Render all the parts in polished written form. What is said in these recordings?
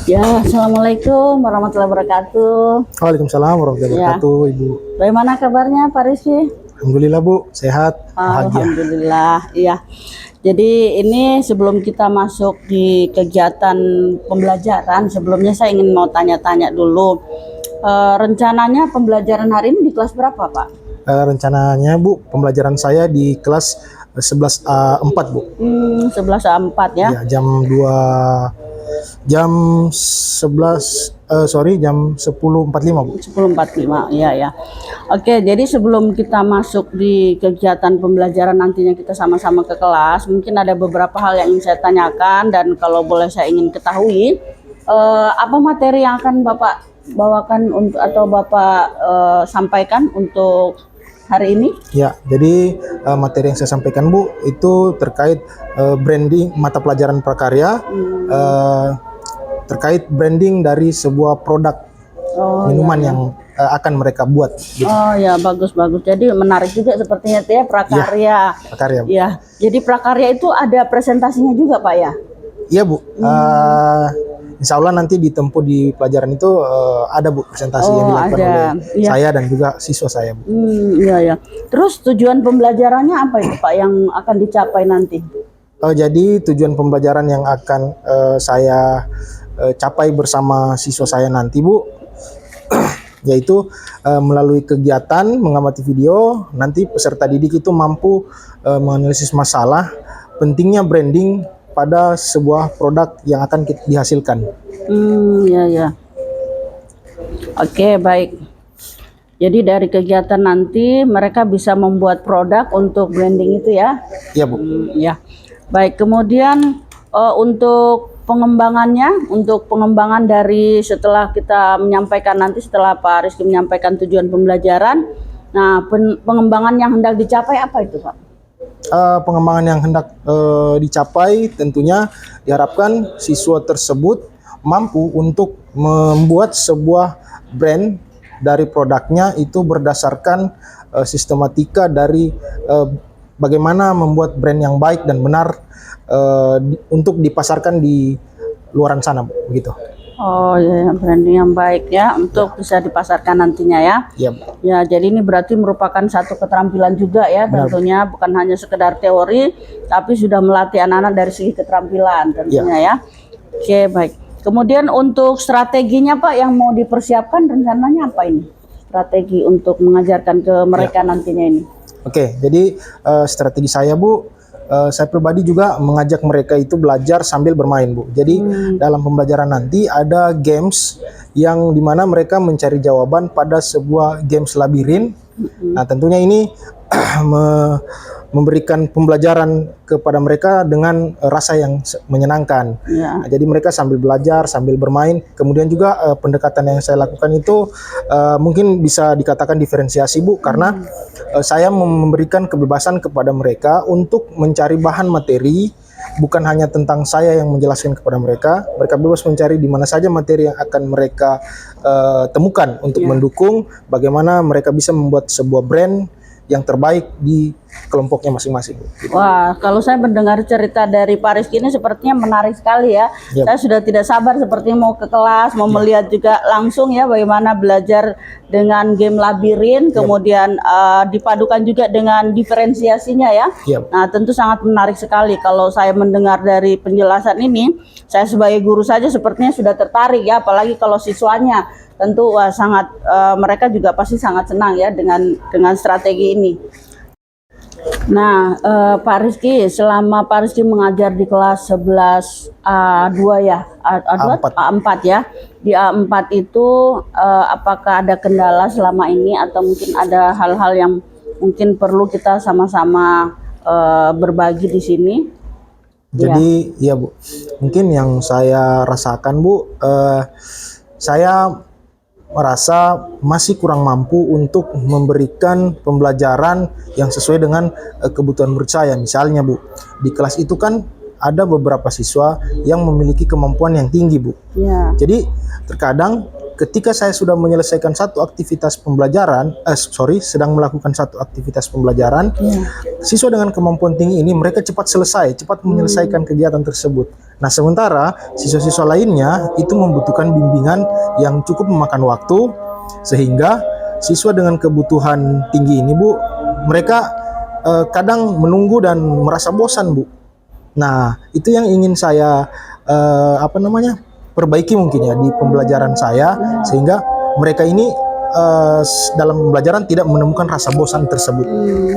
Ya, assalamualaikum warahmatullahi wabarakatuh. Waalaikumsalam warahmatullahi Ya, wabarakatuh, Ibu. bagaimana kabarnya Pak Rizky? Alhamdulillah, Bu, sehat, bahagia. Alhamdulillah, iya. Jadi ini sebelum kita masuk di kegiatan pembelajaran, sebelumnya saya ingin mau tanya-tanya dulu. Rencananya pembelajaran hari ini di kelas berapa, Pak? Rencananya, Bu, pembelajaran saya di kelas 11A4, Bu. 11A4 ya. Ya, jam 10.45, Bu. 10.45, iya ya. Oke, jadi sebelum kita masuk di kegiatan pembelajaran nantinya kita sama-sama ke kelas, mungkin ada beberapa hal yang ingin saya tanyakan dan kalau boleh saya ingin ketahui, apa materi yang akan Bapak bawakan untuk atau Bapak sampaikan untuk hari ini? Ya, jadi materi yang saya sampaikan, Bu, itu terkait branding mata pelajaran prakarya, terkait branding dari sebuah produk minuman yang akan mereka buat. Gitu. Oh ya, bagus-bagus. Jadi menarik juga sepertinya ya prakarya. Ya, prakarya, Bu. Ya, jadi prakarya itu ada presentasinya juga, Pak ya? Iya, Bu. Insya Allah nanti ditempuh di pelajaran itu ada, Bu, presentasi yang dilakukan oleh saya dan juga siswa saya, Bu. Iya ya. Terus tujuan pembelajarannya apa itu, Pak, yang akan dicapai nanti? Jadi tujuan pembelajaran yang akan saya capai bersama siswa saya nanti, Bu, yaitu melalui kegiatan mengamati video, nanti peserta didik itu mampu menganalisis masalah pentingnya branding pada sebuah produk yang akan dihasilkan. Ya ya. Oke, baik. Jadi dari kegiatan nanti mereka bisa membuat produk untuk branding itu ya? Iya, Bu. Ya. Baik, kemudian untuk pengembangan dari setelah kita menyampaikan nanti, setelah Pak Rizky menyampaikan tujuan pembelajaran, nah pengembangan yang hendak dicapai apa itu, Pak? Pengembangan yang hendak dicapai tentunya diharapkan siswa tersebut mampu untuk membuat sebuah brand dari produknya itu berdasarkan sistematika dari bagaimana membuat brand yang baik dan benar untuk dipasarkan di luaran sana, begitu. Oh ya, branding yang baik ya untuk bisa dipasarkan nantinya ya. Iya. Ya, jadi ini berarti merupakan satu keterampilan juga ya. Benar. Tentunya bukan hanya sekedar teori, tapi sudah melatih anak-anak dari segi keterampilan tentunya ya. Oke, baik. Kemudian untuk strateginya, Pak, yang mau dipersiapkan rencananya apa ini? Strategi untuk mengajarkan ke mereka nantinya ini. Oke, jadi strategi saya, Bu, saya pribadi juga mengajak mereka itu belajar sambil bermain, Bu. Jadi dalam pembelajaran nanti ada games yang dimana mereka mencari jawaban pada sebuah games labirin. Nah, tentunya ini memberikan pembelajaran kepada mereka dengan rasa yang menyenangkan. Nah, jadi mereka sambil belajar, sambil bermain. Kemudian juga pendekatan yang saya lakukan itu mungkin bisa dikatakan diferensiasi, Bu, karena saya memberikan kebebasan kepada mereka untuk mencari bahan materi, bukan hanya tentang saya yang menjelaskan kepada mereka. Mereka bebas mencari di mana saja materi yang akan mereka temukan untuk mendukung bagaimana mereka bisa membuat sebuah brand yang terbaik di kelompoknya masing-masing. Gitu. Wah, kalau saya mendengar cerita dari Pak Rizky ini sepertinya menarik sekali ya. Saya sudah tidak sabar sepertinya mau ke kelas, mau melihat juga langsung ya bagaimana belajar dengan game labirin, kemudian dipadukan juga dengan diferensiasinya ya. Nah, tentu sangat menarik sekali kalau saya mendengar dari penjelasan ini. Saya sebagai guru saja sepertinya sudah tertarik ya, apalagi kalau siswanya. Tentu sangat mereka juga pasti sangat senang ya dengan strategi ini. Nah, Pak Rizky, selama Pak Rizky mengajar di kelas 11A2 ya, A4 ya, di A4 itu apakah ada kendala selama ini atau mungkin ada hal-hal yang mungkin perlu kita sama-sama berbagi di sini? Jadi ya, Bu, mungkin yang saya rasakan, Bu, saya merasa masih kurang mampu untuk memberikan pembelajaran yang sesuai dengan kebutuhan murid saya. Misalnya, Bu, di kelas itu kan ada beberapa siswa yang memiliki kemampuan yang tinggi, Bu. Jadi terkadang ketika saya sudah menyelesaikan satu aktivitas pembelajaran, sedang melakukan satu aktivitas pembelajaran, siswa dengan kemampuan tinggi ini mereka cepat selesai, cepat menyelesaikan kegiatan tersebut. Nah, sementara siswa-siswa lainnya itu membutuhkan bimbingan yang cukup memakan waktu, sehingga siswa dengan kebutuhan tinggi ini, Bu, mereka kadang menunggu dan merasa bosan, Bu. Nah, itu yang ingin saya perbaiki mungkin ya di pembelajaran saya, sehingga mereka ini dalam pembelajaran tidak menemukan rasa bosan tersebut,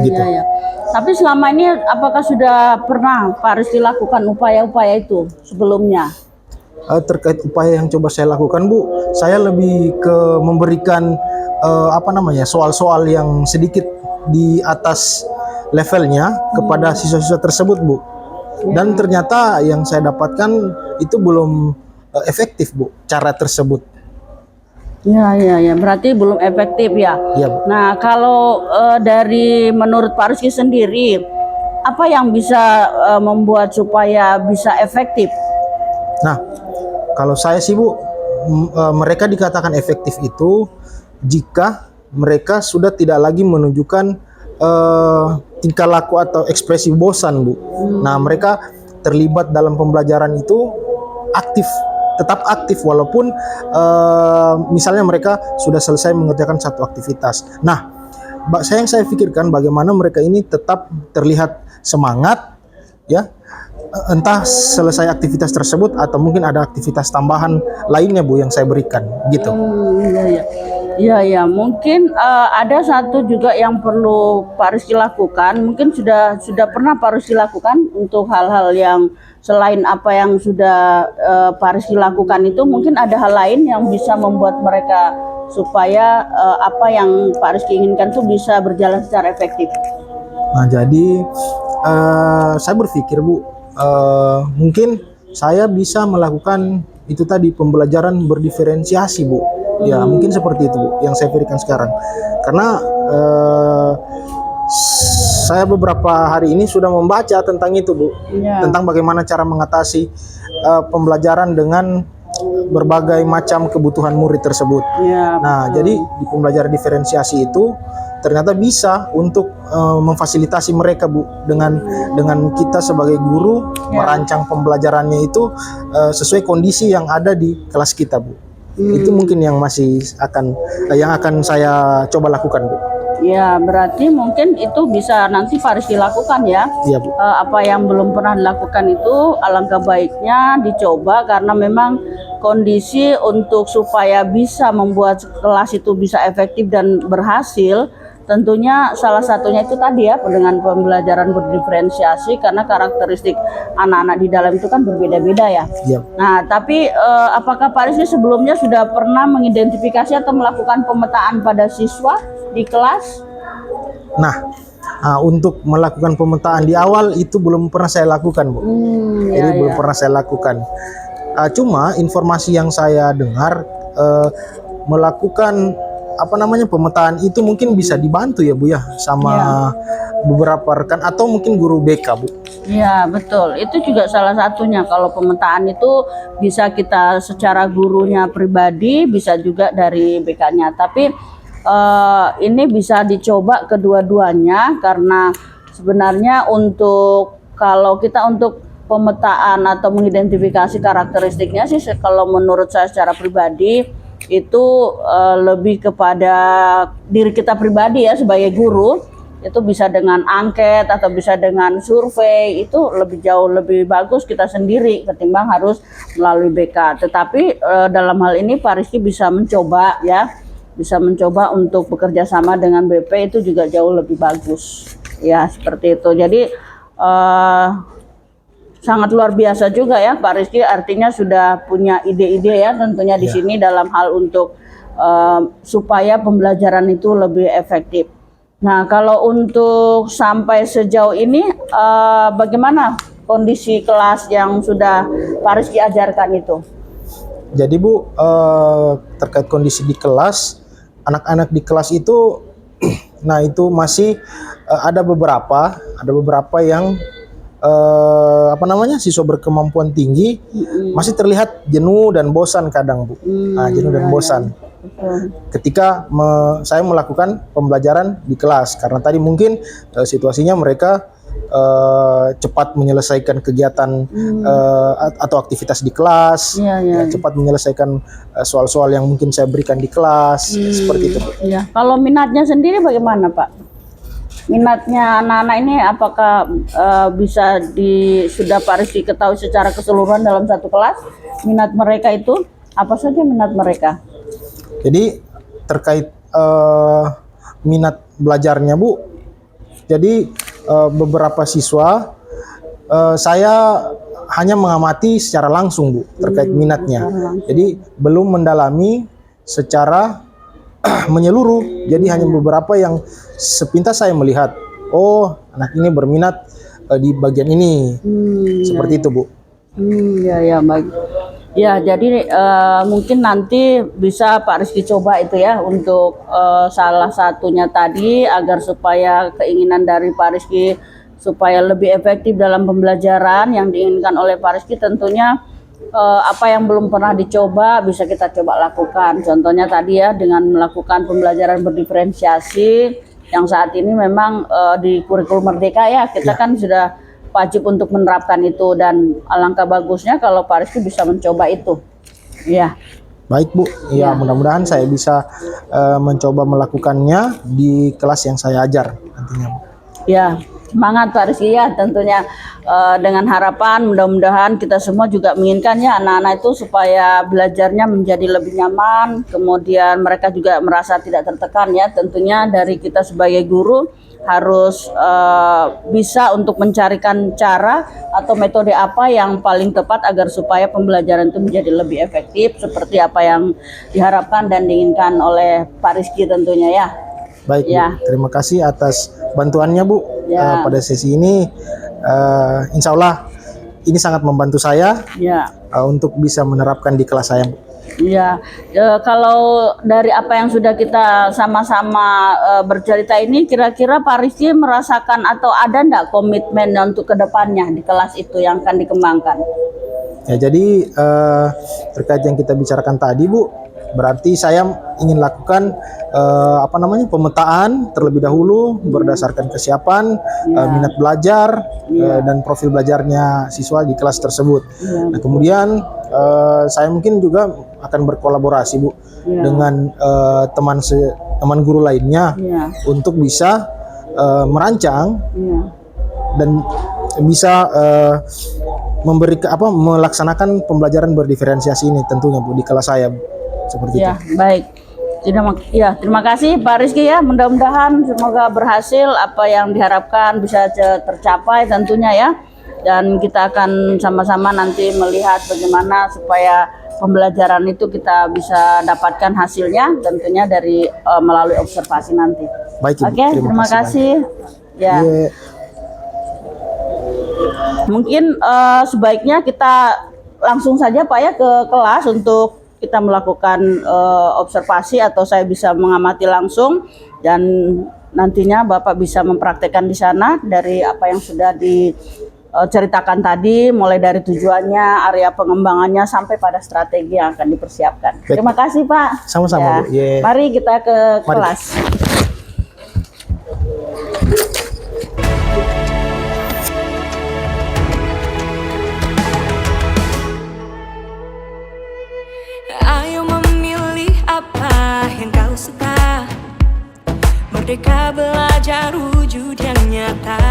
gitu. Iya, ya. Tapi selama ini apakah sudah pernah Pak Rizky lakukan upaya-upaya itu sebelumnya? Terkait upaya yang coba saya lakukan, Bu, saya lebih ke memberikan soal-soal yang sedikit di atas levelnya kepada siswa-siswa tersebut, Bu. Dan ternyata yang saya dapatkan itu belum efektif, Bu, cara tersebut. Ya, berarti belum efektif ya. Ya, Bu. Nah, kalau dari menurut Pak Rizky sendiri, apa yang bisa membuat supaya bisa efektif? Nah, kalau saya sih, Bu, mereka dikatakan efektif itu jika mereka sudah tidak lagi menunjukkan tingkah laku atau ekspresi bosan, Bu. Nah, mereka terlibat dalam pembelajaran itu tetap aktif walaupun misalnya mereka sudah selesai mengerjakan satu aktivitas. Nah, yang saya pikirkan bagaimana mereka ini tetap terlihat semangat, ya, entah selesai aktivitas tersebut atau mungkin ada aktivitas tambahan lainnya, Bu, yang saya berikan, gitu. Iya, mungkin ada satu juga yang perlu Pak Rizky lakukan. Mungkin sudah pernah Pak Rizky lakukan untuk hal-hal yang selain apa yang sudah Pak Rizky lakukan itu, mungkin ada hal lain yang bisa membuat mereka supaya apa yang Pak Rizky inginkan itu bisa berjalan secara efektif. Nah, jadi saya berpikir, Bu, mungkin saya bisa melakukan itu tadi, pembelajaran berdiferensiasi, Bu. Ya, mungkin seperti itu, Bu, yang saya berikan sekarang. Karena saya beberapa hari ini sudah membaca tentang itu, Bu. Tentang bagaimana cara mengatasi pembelajaran dengan berbagai macam kebutuhan murid tersebut. Nah, jadi di pembelajaran diferensiasi itu ternyata bisa untuk memfasilitasi mereka, Bu, dengan kita sebagai guru merancang pembelajarannya itu sesuai kondisi yang ada di kelas kita, Bu. Itu mungkin yang akan saya coba lakukan, Bu. Ya, berarti mungkin itu bisa nanti Pak Rizky lakukan ya. Iya, Bu. Apa yang belum pernah dilakukan itu alangkah baiknya dicoba, karena memang kondisi untuk supaya bisa membuat kelas itu bisa efektif dan berhasil, tentunya salah satunya itu tadi ya, dengan pembelajaran berdiferensiasi, karena karakteristik anak-anak di dalam itu kan berbeda-beda ya. Nah, tapi apakah Pak Rizky sebelumnya sudah pernah mengidentifikasi atau melakukan pemetaan pada siswa di kelas? Nah, untuk melakukan pemetaan di awal itu belum pernah saya lakukan, Bu. Jadi belum pernah saya lakukan. Cuma informasi yang saya dengar melakukan pemetaan itu mungkin bisa dibantu ya, Bu, ya, sama beberapa rekan atau mungkin guru BK, Bu. Iya, betul. Itu juga salah satunya. Kalau pemetaan itu bisa kita secara gurunya pribadi, bisa juga dari BK-nya. Tapi ini bisa dicoba kedua-duanya, karena sebenarnya kalau kita untuk pemetaan atau mengidentifikasi karakteristiknya sih, kalau menurut saya secara pribadi itu lebih kepada diri kita pribadi ya sebagai guru. Itu bisa dengan angket atau bisa dengan survei, itu jauh lebih bagus kita sendiri ketimbang harus melalui BK. Tetapi dalam hal ini Pak Rizky bisa mencoba untuk bekerja sama dengan BP, itu juga jauh lebih bagus ya, seperti itu. Jadi sangat luar biasa juga ya Pak Rizky, artinya sudah punya ide-ide ya tentunya di sini dalam hal untuk supaya pembelajaran itu lebih efektif. Nah, kalau untuk sampai sejauh ini bagaimana kondisi kelas yang sudah Pak Rizky ajarkan itu? Jadi, Bu, terkait kondisi di kelas, anak-anak di kelas itu nah itu masih ada beberapa yang siswa berkemampuan tinggi masih terlihat jenuh dan bosan kadang, Bu. Jenuh dan bosan. Ketika saya melakukan pembelajaran di kelas, karena tadi mungkin situasinya mereka cepat menyelesaikan kegiatan atau aktivitas di kelas, cepat menyelesaikan soal-soal yang mungkin saya berikan di kelas, seperti itu. Ya. Kalau minatnya sendiri bagaimana, Pak? Minatnya anak-anak ini apakah bisa sudah Pak Rizky ketahui secara keseluruhan dalam satu kelas? Minat mereka itu apa saja minat mereka? Jadi terkait minat belajarnya, Bu. Jadi beberapa siswa saya hanya mengamati secara langsung, Bu, terkait minatnya. Jadi belum mendalami secara menyeluruh. Jadi hanya beberapa yang sepintas saya melihat, oh anak ini berminat di bagian ini, seperti itu, Bu. Ya baik. Ya, jadi mungkin nanti bisa Pak Rizky coba itu ya untuk salah satunya tadi, agar supaya keinginan dari Pak Rizky supaya lebih efektif dalam pembelajaran yang diinginkan oleh Pak Rizky, tentunya apa yang belum pernah dicoba bisa kita coba lakukan. Contohnya tadi ya, dengan melakukan pembelajaran berdiferensiasi yang saat ini memang di kurikulum Merdeka ya, kita kan sudah wajib untuk menerapkan itu, dan alangkah bagusnya kalau Pak Rizky bisa mencoba itu. Ya. Baik, Bu. Ya, mudah-mudahan saya bisa mencoba melakukannya di kelas yang saya ajar nantinya, Bu. Ya, semangat Pak Rizky ya, tentunya dengan harapan mudah-mudahan kita semua juga menginginkan ya anak-anak itu supaya belajarnya menjadi lebih nyaman, kemudian mereka juga merasa tidak tertekan ya. Tentunya dari kita sebagai guru harus bisa untuk mencarikan cara atau metode apa yang paling tepat agar supaya pembelajaran itu menjadi lebih efektif seperti apa yang diharapkan dan diinginkan oleh Pak Rizky tentunya ya. Baik, Bu. Terima kasih atas bantuannya, Bu, pada sesi ini. Insya Allah ini sangat membantu saya untuk bisa menerapkan di kelas saya, Bu. Iya, kalau dari apa yang sudah kita sama-sama bercerita ini, kira-kira Pak Rizky merasakan atau ada enggak komitmen untuk kedepannya di kelas itu yang akan dikembangkan? Ya, jadi terkait yang kita bicarakan tadi, Bu, berarti saya ingin lakukan pemetaan terlebih dahulu berdasarkan kesiapan, minat belajar, dan profil belajarnya siswa di kelas tersebut. Nah, kemudian saya mungkin juga akan berkolaborasi, Bu, dengan teman guru lainnya untuk bisa merancang dan bisa melaksanakan pembelajaran berdiferensiasi ini tentunya, Bu, di kelas saya, Bu. Seperti itu. Baik. Terima kasih Pak Rizky ya. Mudah-mudahan semoga berhasil, apa yang diharapkan bisa tercapai tentunya ya. Dan kita akan sama-sama nanti melihat bagaimana supaya pembelajaran itu kita bisa dapatkan hasilnya tentunya dari melalui observasi nanti. Baik, Ibu. Oke, terima kasih. Ya. Mungkin sebaiknya kita langsung saja Pak ya ke kelas untuk kita melakukan observasi, atau saya bisa mengamati langsung dan nantinya Bapak bisa mempraktekkan di sana dari apa yang sudah diceritakan tadi, mulai dari tujuannya, area pengembangannya sampai pada strategi yang akan dipersiapkan. Baik. Terima kasih Pak. Sama-sama, Bu. Mari kita ke kelas. Ayo memilih apa yang kau suka. Merdeka belajar wujud yang nyata.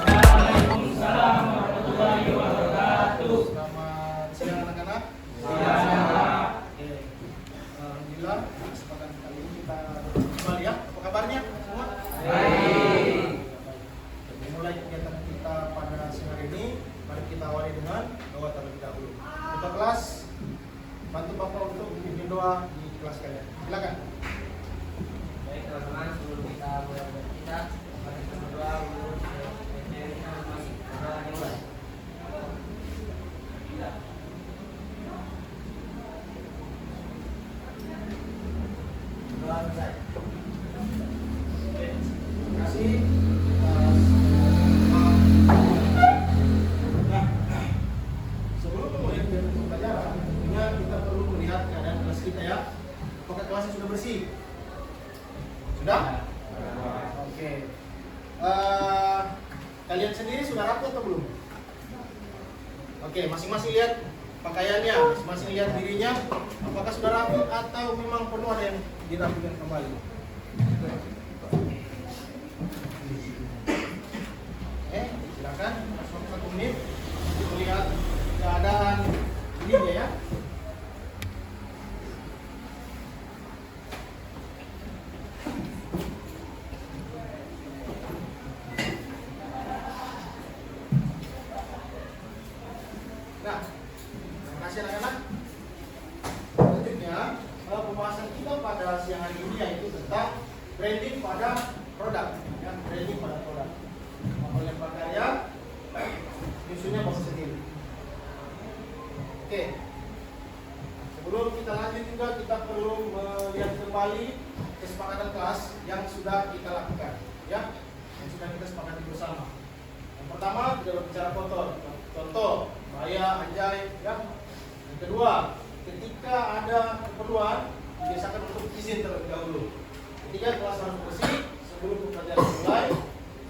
Waalaikumsalam warahmatullahi wabarakatuh. Selamat siang anak-anak. Alhamdulillah, kesempatan kali ini kita kembali ya. Apa kabarnya semua? Baik. Mulai kegiatan kita pada siang hari ini, mari kita awali dengan doa terlebih dahulu. Kita kelas, bantu Bapak untuk memimpin doa di kelas kalian. Silakan. Baik teman-teman, sebelum kita mulai bercerita, mari kita berdoa untuk kita masih berdoa dimulai. Doa selesai. Terima kasih. Sebelum memulai kegiatan pembelajaran, tentunya kita perlu melihat keadaan kelas kita ya. Apakah kelasnya sudah bersih? Oke, masing-masing lihat pakaiannya, masing-masing lihat dirinya, apakah sudah rapi atau memang perlu ada yang dirapikan kembali. Silakan, 1 menit untuk melihat keadaan dirinya ya. Nah, terima kasih anak-anak. Selanjutnya, pembahasan kita pada siang hari ini yaitu tentang branding pada produk. Ya, branding pada produk. Oleh Pak Karya, nyusunnya bapak sendiri. Oke. Sebelum kita lanjut juga kita perlu melihat kembali kesepakatan kelas yang sudah kita lakukan, ya, yang sudah kita sepakati bersama. Yang pertama tidak berbicara kotor, contoh, bahaya, anjay, ya. Yang kedua, ketika ada keperluan dibiasakan untuk izin terlebih dahulu. Ketiga, kelas harus bersih sebelum pelajaran mulai.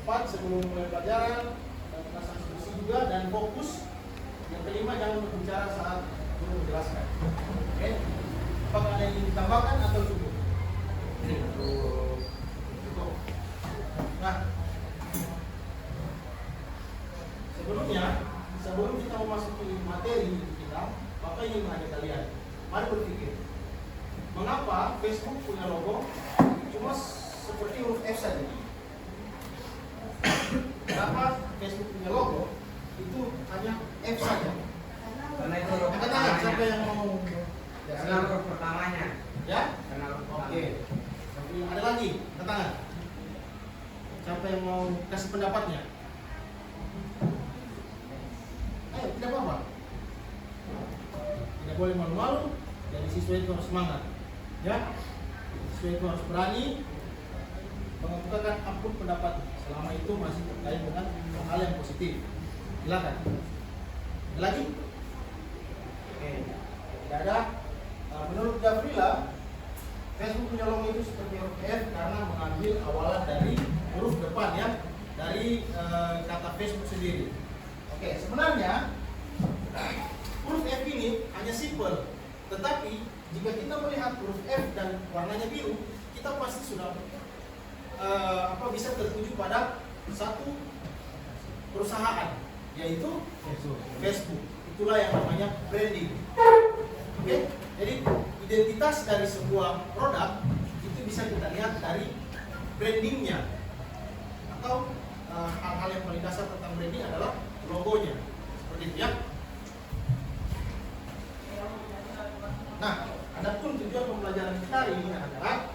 4, sebelum mulai pelajaran kelas harus bersih juga dan fokus. Yang kelima, jangan berbicara saat guru menjelaskan. Oke, apakah ada yang ingin ditambahkan atau cukup? Cukup. Nah, sebelum kita memasuki materi kita, Bapak ingin mengajak kalian, mari berpikir, mengapa Facebook punya logo cuma seperti huruf F saja? Kenapa Facebook punya logo itu hanya F saja? Karena itu huruf Angkat tangan, pertamanya. siapa yang mau? Karena huruf pertamanya. Ya? Karena huruf Oke. Tapi ada lagi, angkat tangan. Siapa yang mau kasih pendapatnya? Ayo, tidak apa-apa. Tidak boleh malu-malu. Jadi siswa itu harus semangat. Ya? Siswa itu harus berani mengemukakan apapun pendapat selama itu masih terkait dengan hal yang positif. Silakan. Ada lagi? Oke. Tidak ada. Menurut Gavrila, Facebook punya logo itu seperti huruf F karena mengambil awalan dari huruf depan ya, dari kata Facebook sendiri. Oke, sebenarnya huruf F ini hanya simpel, tetapi jika kita melihat huruf F dan warnanya biru, kita pasti sudah bisa tertuju pada satu perusahaan, yaitu Facebook. Itulah yang namanya branding. Oke, jadi identitas dari sebuah produk itu bisa kita lihat dari brandingnya, atau hal-hal yang paling dasar tentang branding adalah logonya, seperti itu ya. Nah, adapun tujuan pembelajaran kita hari ini adalah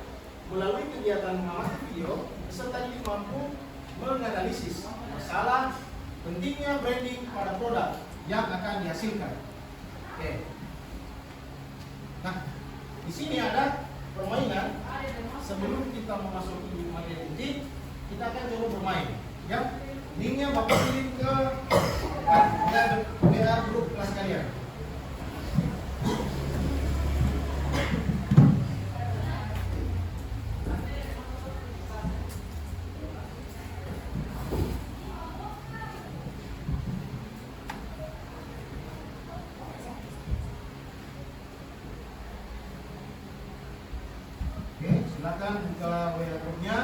melalui kegiatan mengamati video, peserta ini mampu menganalisis masalah pentingnya branding pada produk yang akan dihasilkan. Oke. Nah, di sini ada permainan. Sebelum kita memasuki materi inti, kita akan coba bermain. Ya, linknya Bapak kirim ke WA grup kelas kalian. Silakan buka WA grupnya.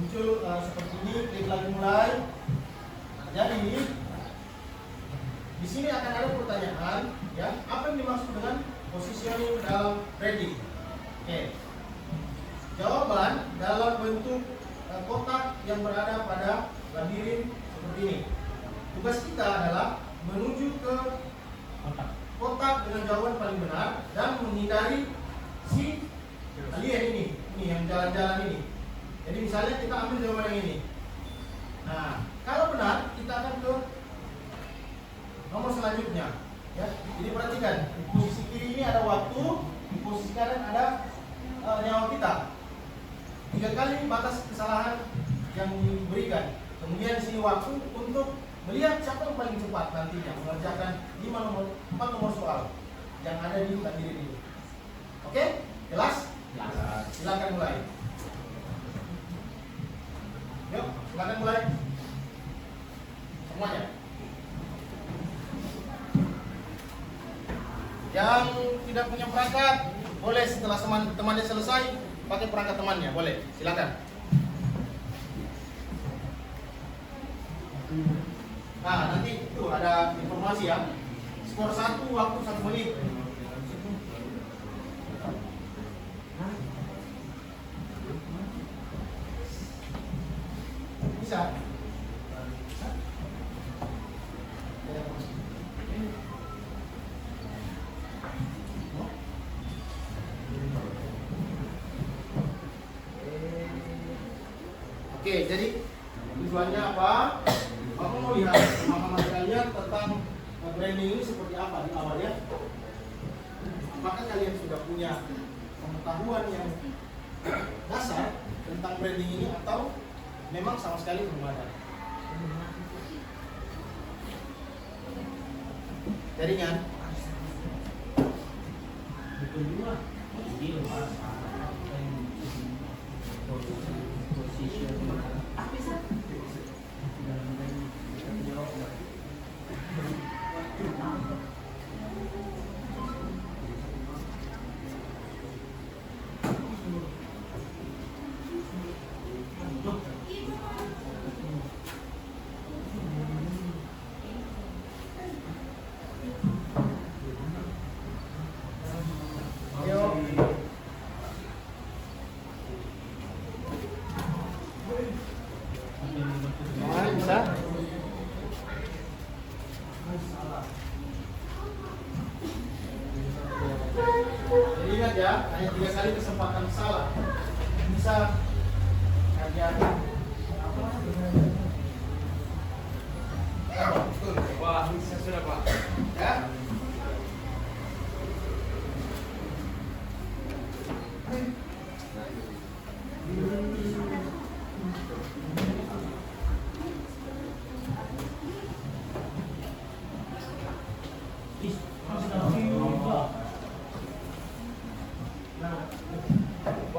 muncul seperti ini, klik lagi mulai. Nah, jadi di sini akan ada pertanyaan, ya, apa yang dimaksud dengan positioning dalam trading? Oke. Jawaban dalam bentuk kotak yang berada pada labirin seperti ini. Tugas kita adalah menuju ke kotak dengan jawaban paling benar dan menghindari si alien ini yang jalan-jalan ini. Jadi misalnya kita ambil jawaban yang ini. Nah, kalau benar kita akan ke nomor selanjutnya. Ya, jadi perhatikan di posisi kiri ini ada waktu, di posisi kanan ada nyawa kita. 3 kali batas kesalahan yang diberikan. Kemudian di sini waktu untuk melihat siapa yang paling cepat nantinya mengerjakan 4 nomor soal yang ada di labirin ini. Oke? Jelas? Jelas. Silakan mulai. Yuk, silakan mulai. Semuanya. Yang tidak punya perangkat boleh setelah temannya selesai pakai perangkat temannya, boleh. Silakan. Nah, nanti itu ada informasi ya. Skor 1, waktu 1 menit. Bisa? Oke, jadi tujuannya apa? Aku mau lihat pemahaman kalian tentang branding ini seperti apa di awal ya. Maka kalian sudah punya pengetahuan yang dasar tentang branding ini atau memang sama sekali belum ada. Jaringan. Bisa? Jadi ingat ya, hanya 3 kali kesempatan salah. Bisa kajian apa? Wah, bisa sudah Pak. Ya.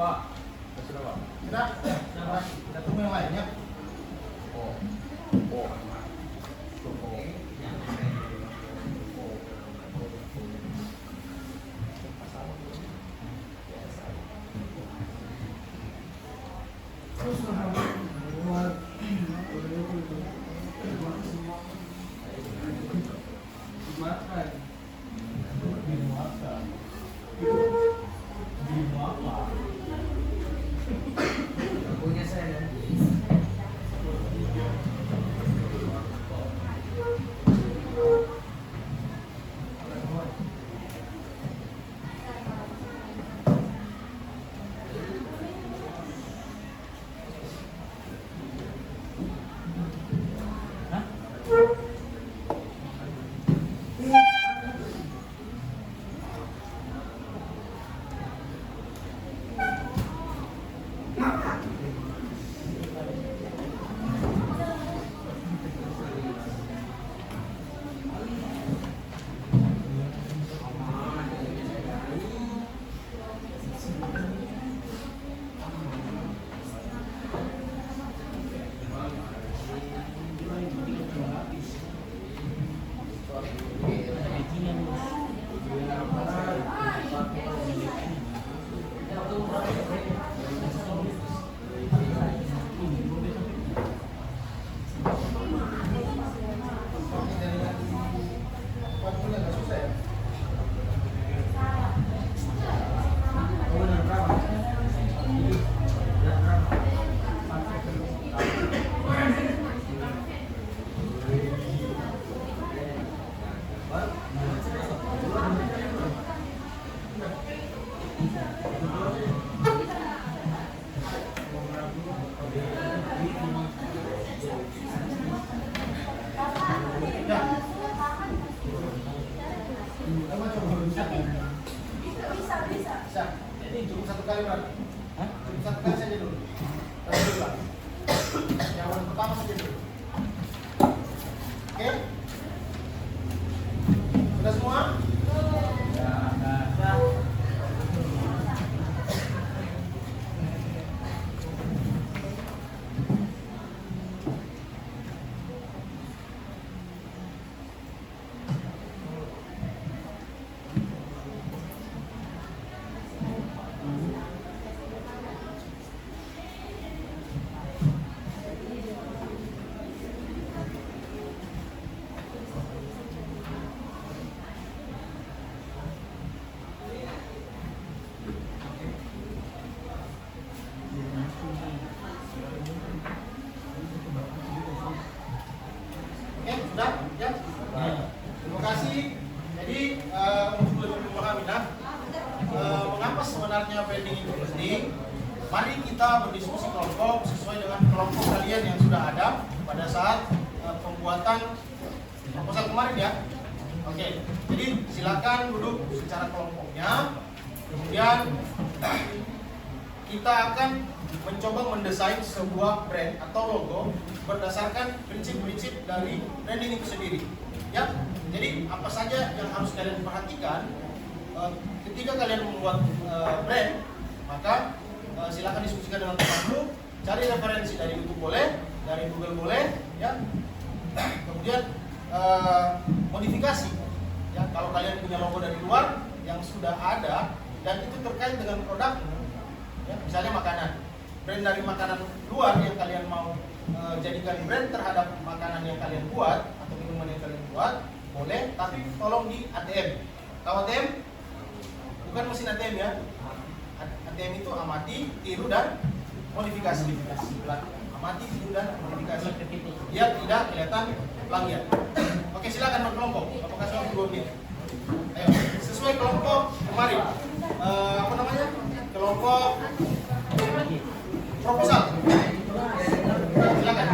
Pak, sudah Pak. Sudah? Kita tunggu yang lainnya. Punya saya. Bisa. Jadi cukup satu kali berarti. Cukup satu kali saja dulu. Terus dulu. Yang pertama saja dulu. Oke? Sudah semua? Sudah? Ya? Terima kasih. Jadi untuk lebih memahami mengapa sebenarnya branding itu penting, mari kita berdiskusi kelompok sesuai dengan kelompok kalian yang sudah ada pada saat pembuatan proposal kemarin ya. Oke, jadi silakan duduk secara kelompoknya. Kemudian kita akan mencoba mendesain sebuah brand atau logo berdasarkan prinsip-prinsip dari branding itu sendiri. Ya, jadi apa saja yang harus kalian perhatikan ketika kalian membuat brand, maka silakan diskusikan dengan temanmu, cari referensi dari YouTube boleh, dari Google boleh, ya. Kemudian modifikasi, ya. Kalau kalian punya logo dari luar yang sudah ada dan itu terkait dengan produkmu, ya, misalnya makanan, brand dari makanan luar yang kalian mau jadikan brand terhadap makanan yang kalian buat atau minuman yang kalian buat, boleh, tapi tolong di ATM. Tahu ATM? Bukan mesin ATM ya. ATM itu amati, tiru dan modifikasi. Amati, tiru dan modifikasi. Biar tidak kelihatan plagiat. Oke, silakan berkelompok. Apakah sudah 2 menit? Ayo, sesuai kelompok kemarin. Apa namanya? Kelompok proposal. Silakan.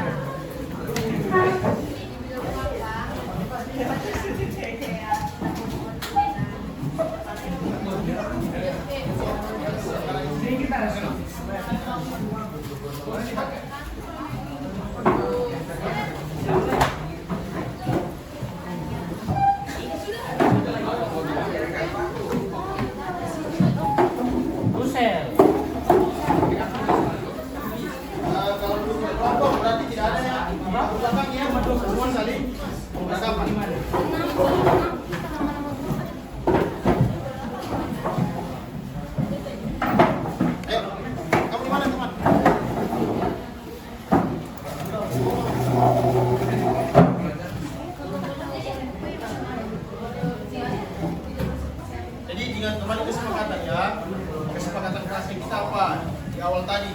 Kalau duduk berkelompok berarti tidak ada yang belakang ya, semua saling berhadapan. Ayo, kamu di mana teman? Jadi dengan kembali kesepakatan ya, kesepakatan klasik kita apa di awal tadi?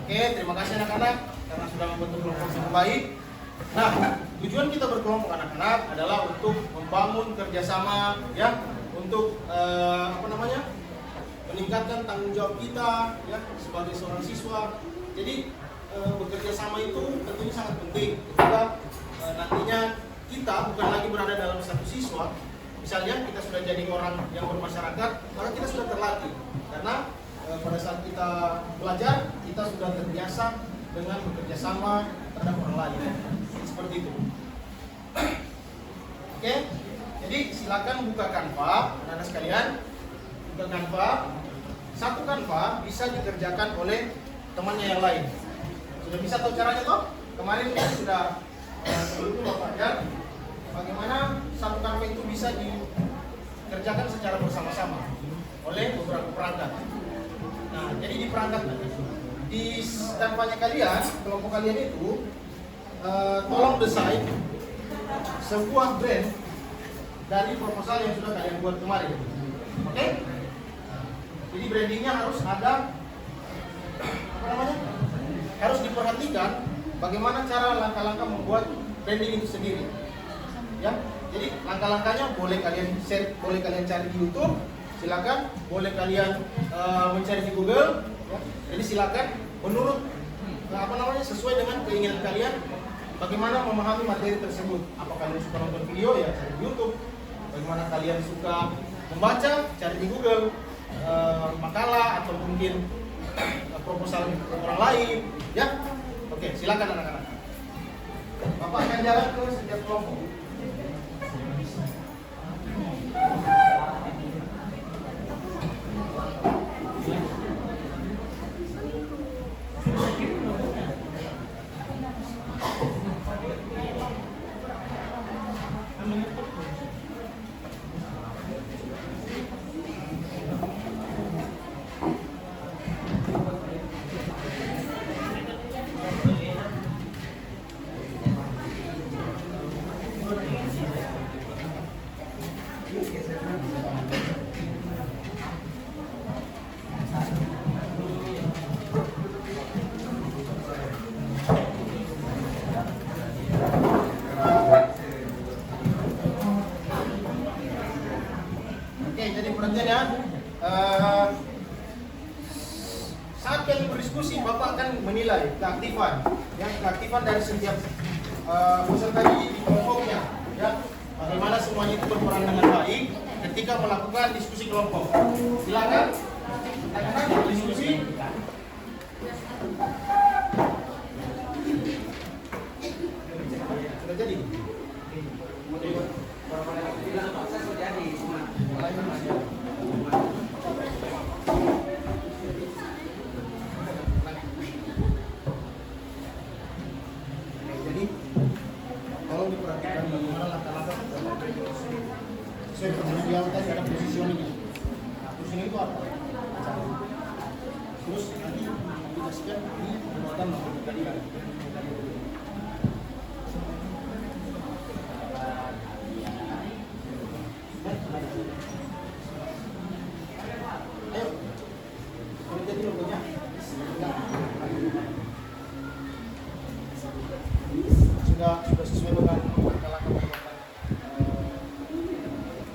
Oke, terima kasih anak-anak karena sudah membentuk kelompok yang baik. Nah, tujuan kita berkelompok anak-anak adalah untuk membangun kerjasama, ya, untuk meningkatkan tanggung jawab kita, ya, sebagai seorang siswa. Jadi bekerja sama itu tentunya sangat penting. Ketika nantinya kita bukan lagi berada dalam satu siswa, misalnya kita sudah jadi orang yang bermasyarakat, maka kita sudah terlatih. Karena pada saat kita belajar, kita sudah terbiasa dengan bekerja sama terhadap orang lain. Seperti itu. Oke, jadi silakan buka Canva, anak-anak sekalian. Buka Canva. Satu Canva bisa dikerjakan oleh temannya yang lain. Sudah bisa tahu caranya toh? Kemarin kita sudah sebelumnya Bapak ajar bagaimana satu Canva itu bisa dikerjakan secara bersama-sama oleh beberapa perangkat. Nah, jadi di perangkat di Canva-nya kalian, kelompok kalian itu tolong desain sebuah brand dari proposal yang sudah kalian buat kemarin. Oke? Jadi brandingnya harus ada perhatikan bagaimana cara langkah-langkah membuat branding itu sendiri. Ya, jadi langkah-langkahnya boleh kalian share, boleh kalian cari di YouTube, silakan, boleh kalian mencari di Google. Ya. Jadi silakan menurut sesuai dengan keinginan kalian bagaimana memahami materi tersebut. Apa kalian suka nonton video ya cari di YouTube. Bagaimana kalian suka membaca, cari di Google makalah atau mungkin proposal orang lain. Ya, oke, silakan anak-anak. Bapak akan jalan ke setiap kelompok. Jadi perhatian ya, saat kalian berdiskusi Bapak akan menilai keaktifan, ya, keaktifan dari setiap peserta di kelompoknya, ya, bagaimana semuanya itu berperan dengan baik ketika melakukan diskusi kelompok. Silakan, anak-anak berdiskusi. Sudah jadi. Jadi tolong diperhatikan bagaimana langkah-langkah sesuai perjanjian tadi ada positioning. Nah, positioning itu apa? Terus nanti aplikasikan di perbuatan maupun kalian. Ayo, kalau jadi logonya, sudah sesuai dengan langkah-langkah pembuatan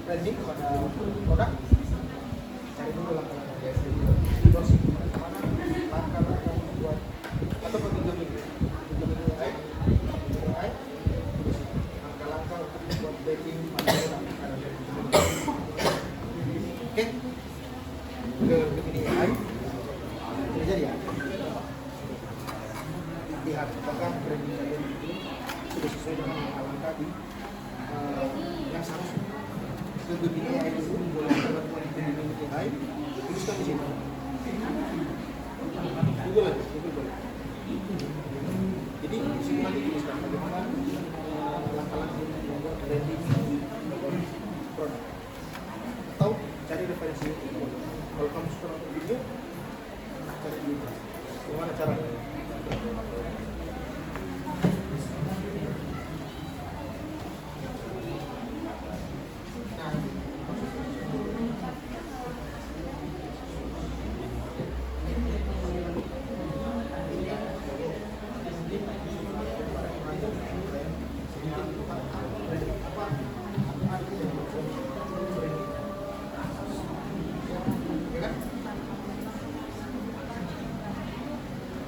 branding kepada produk. Cari dulu langkah-langkah terus bagaimana langkah-langkah membuat atau begitu langkah-langkah untuk membuat branding material. Oke, ke begini AI sudah jadi ya. Lihat apakah branding kalian itu sudah sesuai dengan langkah-langkah di yang seharusnya. Ke begini AI itu boleh melakukan branding AI, tuliskan di sini. Google aja, Google boleh. Jadi di sini nanti tuliskan bagaimana langkah-langkah membuat branding produk. Atau cari referensi YouTube. Kalau kamu suka nonton video, cari di YouTube. Gimana caranya?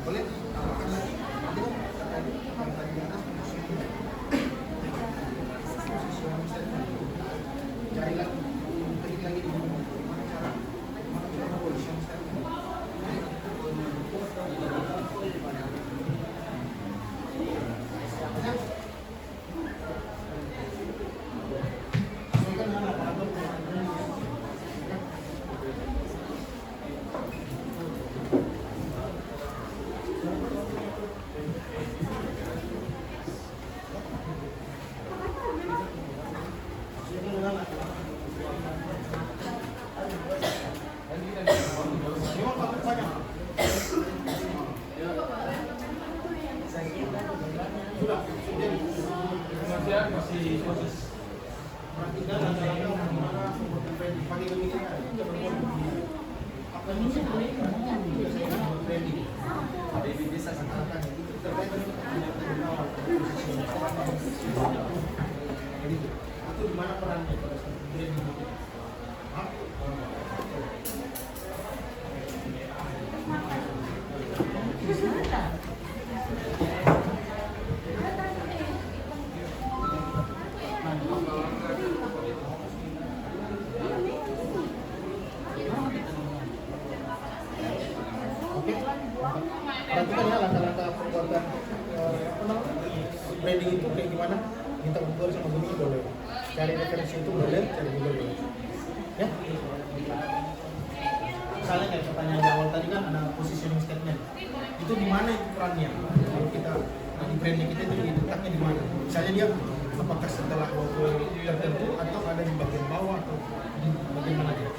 Boleh? Carilah ketik lagi di bawah. Gimana cara position style? Sesuaikan dengan apa-apa. Masih proses perhatikan langkah-langkah bagaimana pakai begini apa yang bisa biasanya branding ada bisa sekarang itu Jadi itu di mana perannya pada saat branding itu? Hah? Perhatikan ya langkah-langkah pembuatan branding itu kayak gimana. Minta Google sama Google boleh, cari referensi itu boleh, cari Google boleh. Ya. Misalnya kayak pertanyaan di awal tadi kan ada positioning statement. Itu di mana itu perannya? Kalau kita di branding kita itu diletaknya di mana? Misalnya dia apakah setelah logo tertentu atau ada di bagian bawah atau di bagian mana dia?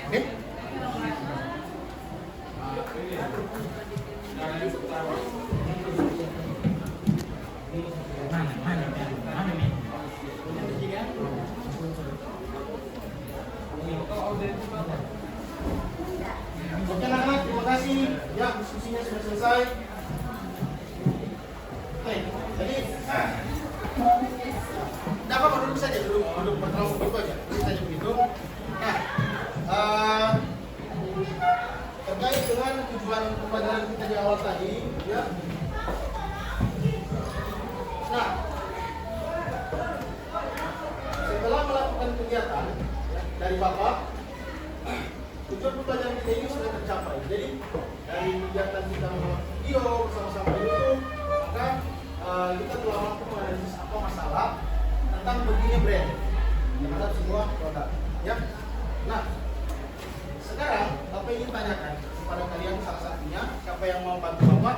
Oke? Oke anak-anak, terima kasih. Ya, diskusinya sudah selesai. Oke, jadi tidak apa-apa, duduk saja, duduk berterang begitu aja, duduk saja begitu. Nah, terkait dengan tujuan pembelajaran kita di awal tadi, ya. Nah, setelah melakukan kegiatan ya, dari Bapak, tujuan pembelajaran kita ini sudah tercapai. Jadi dari kegiatan kita membuat video bersama-sama itu, maka kita telah mampu menganalisis apa masalah tentang pentingnya brand terhadap sebuah produk. Ya. Nah, sekarang Bapak ingin tanyakan kepada kalian salah satunya, siapa yang mau bantu Bapak,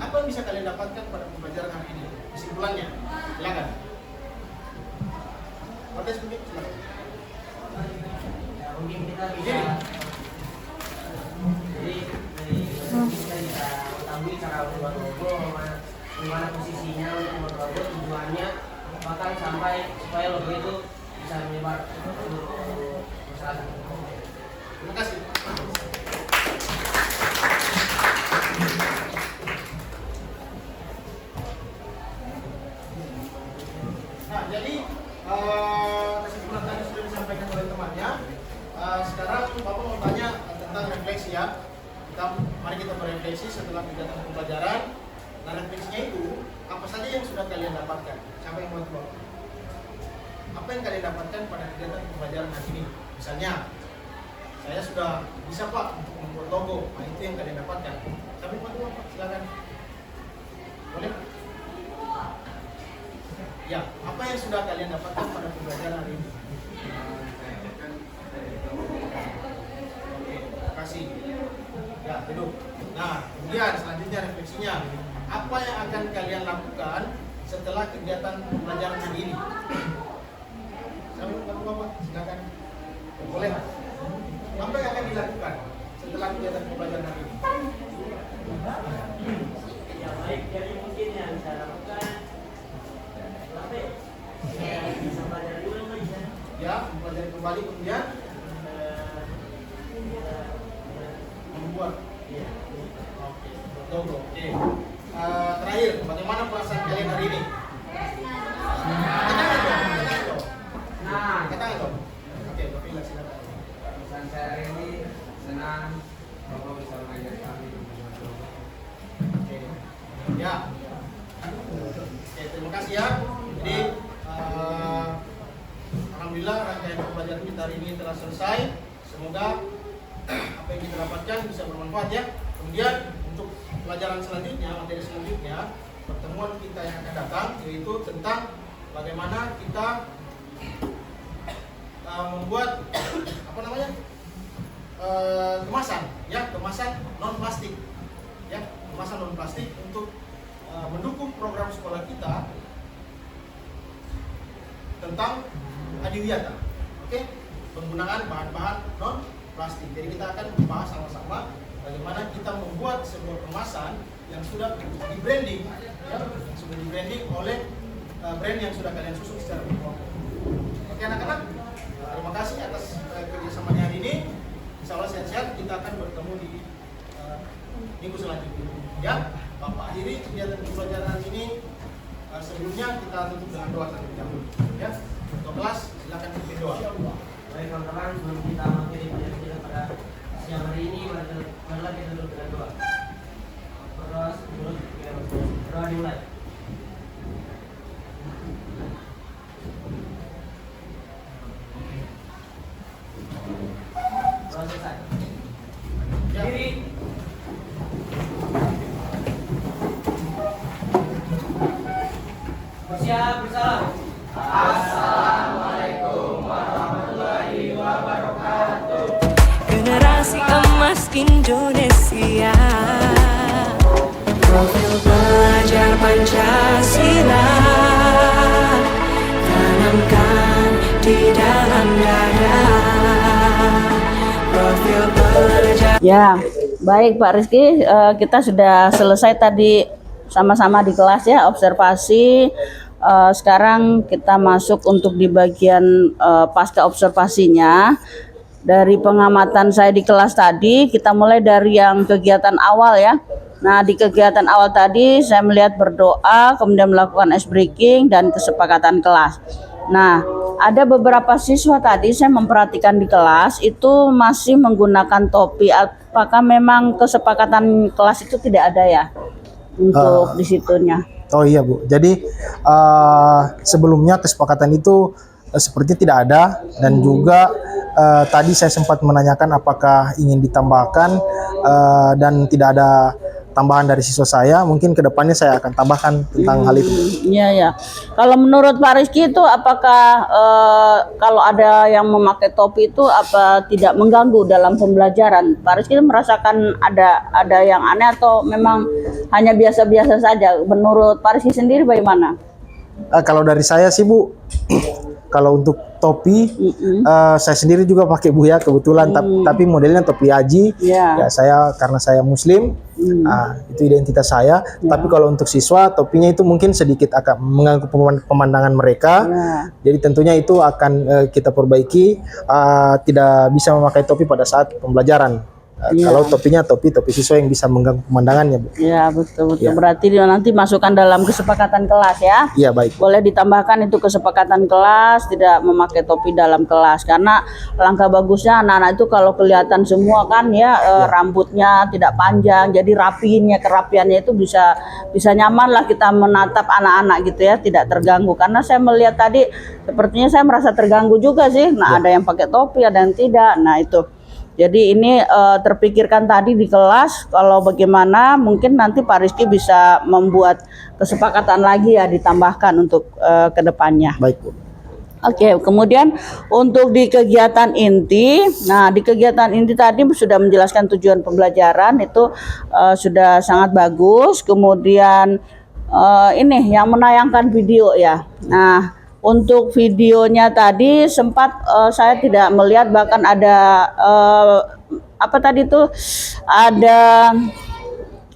apa yang bisa kalian dapatkan pada pembelajaran hari ini? Kesimpulannya, silakan. Protes mungkin, silakan. Ya, mungkin kita bisa jadi kita bisa ketahui cara membuat logo, mana posisinya untuk membuat logo, tujuannya bahkan sampai supaya logo itu bisa menyebar ke masyarakat. Terima kasih. Nah, jadi kesimpulan tadi sudah disampaikan oleh temannya. Sekarang Bapak mau tanya tentang refleksi ya. Mari kita berefleksi setelah kegiatan pembelajaran. Nah, refleksinya itu apa saja yang sudah kalian dapatkan? Siapa yang mau Bapak? Apa yang kalian dapatkan pada kegiatan pembelajaran hari ini? Misalnya, saya sudah bisa Pak untuk membuat logo. Nah, itu yang kalian dapatkan. Siapa yang mau Pak? Silakan. Boleh? Ya, apa yang sudah kalian dapatkan pada pembelajaran hari ini? Oke, terima kasih. Ya, duduk. Nah, kemudian selanjutnya refleksinya. Apa yang akan kalian lakukan setelah kegiatan pembelajaran hari ini? Siapa Bapak? Silakan. Boleh. Apa yang akan dilakukan setelah kegiatan pembelajaran hari ini? Ya baik, jadi mungkin yang bisa lakukan bisa belajar dulu bisa. Ya, mempelajari kembali kemudian membuat. Iya. Oke, logo. Oke. Terakhir, bagaimana perasaan kalian hari ini? Katakan dong. Nah, Katakan dong. Oke, Bapak Ila, silakan. Pesan saya hari ini senang Bapak bisa mengajar kami membuat logo. Oke. Ya. Oke, terima kasih ya. Jadi alhamdulillah rangkaian pembelajaran kita hari ini telah selesai. Semoga apa yang kita dapatkan bisa bermanfaat ya. Kemudian untuk pelajaran selanjutnya, materi selanjutnya, pertemuan kita yang akan datang yaitu tentang bagaimana kita membuat apa namanya kemasan ya, kemasan non plastik ya, kemasan non plastik untuk mendukung program sekolah kita tentang adiwiyata, oke, penggunaan bahan-bahan non plastik. Jadi kita akan membahas sama-sama bagaimana kita membuat sebuah kemasan yang sudah di branding, ya, yang sudah di branding oleh brand yang sudah kalian susun secara berkelompok. Oke anak-anak, terima kasih atas kerjasamanya hari ini. Insya Allah sehat-sehat, kita akan bertemu di minggu selanjutnya. Ya, Bapak akhiri kegiatan pembelajaran ini. Sebelumnya kita tutup dengan doa terlebih dahulu. Ya, untuk kelas silakan ikuti doa. Baik teman-teman, sebelum kita mengakhiri pelajaran kita pada siang hari ini, marilah kita tutup dengan doa. Terus mulut kita doa dimulai. Doa selesai. Diri. Bersiap, bersalam. Generasi emas Indonesia, profil belajar Pancasila, tanamkan di dalam dada. Profil belajar. Ya, baik Pak Rizky, kita sudah selesai tadi sama-sama di kelas ya, observasi. Sekarang kita masuk untuk di bagian pasca observasinya. Dari pengamatan saya di kelas tadi, kita mulai dari yang kegiatan awal ya. Nah, di kegiatan awal tadi saya melihat berdoa, kemudian melakukan ice breaking dan kesepakatan kelas. Nah, ada beberapa siswa tadi saya memperhatikan di kelas itu masih menggunakan topi. Apakah memang kesepakatan kelas itu tidak ada ya untuk di situnya? Oh iya Bu, jadi sebelumnya kesepakatan itu sepertinya tidak ada, dan juga tadi saya sempat menanyakan apakah ingin ditambahkan, dan tidak ada tambahan dari siswa saya. Mungkin kedepannya saya akan tambahkan tentang hal itu. Iya ya. Kalau menurut Pak Rizky itu apakah kalau ada yang memakai topi itu apa tidak mengganggu dalam pembelajaran? Pak Rizky merasakan ada yang aneh atau memang hanya biasa-biasa saja? Menurut Pak Rizky sendiri bagaimana? Kalau dari saya sih Bu, kalau untuk topi, saya sendiri juga pakai Bu ya kebetulan, tapi modelnya topi haji. Ya saya karena saya Muslim, itu identitas saya. Tapi kalau untuk siswa, topinya itu mungkin sedikit akan mengganggu pemandangan mereka. Jadi tentunya itu akan kita perbaiki, tidak bisa memakai topi pada saat pembelajaran. Kalau topinya topi siswa yang bisa mengganggu pemandangannya Bu. Ya betul. Berarti nanti masukkan dalam kesepakatan kelas ya. Iya baik. Boleh ditambahkan itu kesepakatan kelas tidak memakai topi dalam kelas, karena langkah bagusnya anak-anak itu kalau kelihatan semua kan ya, rambutnya tidak panjang, jadi kerapiannya itu bisa nyaman lah kita menatap anak-anak gitu ya, tidak terganggu. Karena saya melihat tadi sepertinya saya merasa terganggu juga sih. Nah ada yang pakai topi, ada yang tidak. Nah itu. Jadi ini terpikirkan tadi di kelas, kalau bagaimana mungkin nanti Pak Rizky bisa membuat kesepakatan lagi ya, ditambahkan untuk kedepannya. Baik Bu. Oke, kemudian untuk di kegiatan inti, nah di kegiatan inti tadi sudah menjelaskan tujuan pembelajaran itu sudah sangat bagus. Kemudian ini yang menayangkan video ya. Nah untuk videonya tadi sempat saya tidak melihat, bahkan ada apa tadi tuh ada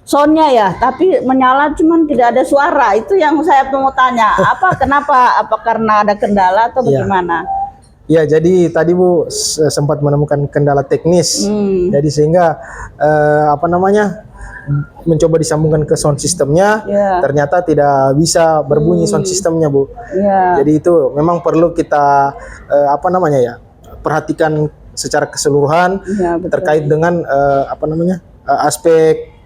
soundnya ya, tapi menyala cuman tidak ada suara. Itu yang saya mau tanya, kenapa? Apa karena ada kendala atau bagaimana? Ya, jadi tadi Bu sempat menemukan kendala teknis. Jadi sehingga mencoba disambungkan ke sound sistemnya, ternyata tidak bisa berbunyi sound sistemnya Bu. Jadi itu memang perlu kita perhatikan secara keseluruhan terkait dengan aspek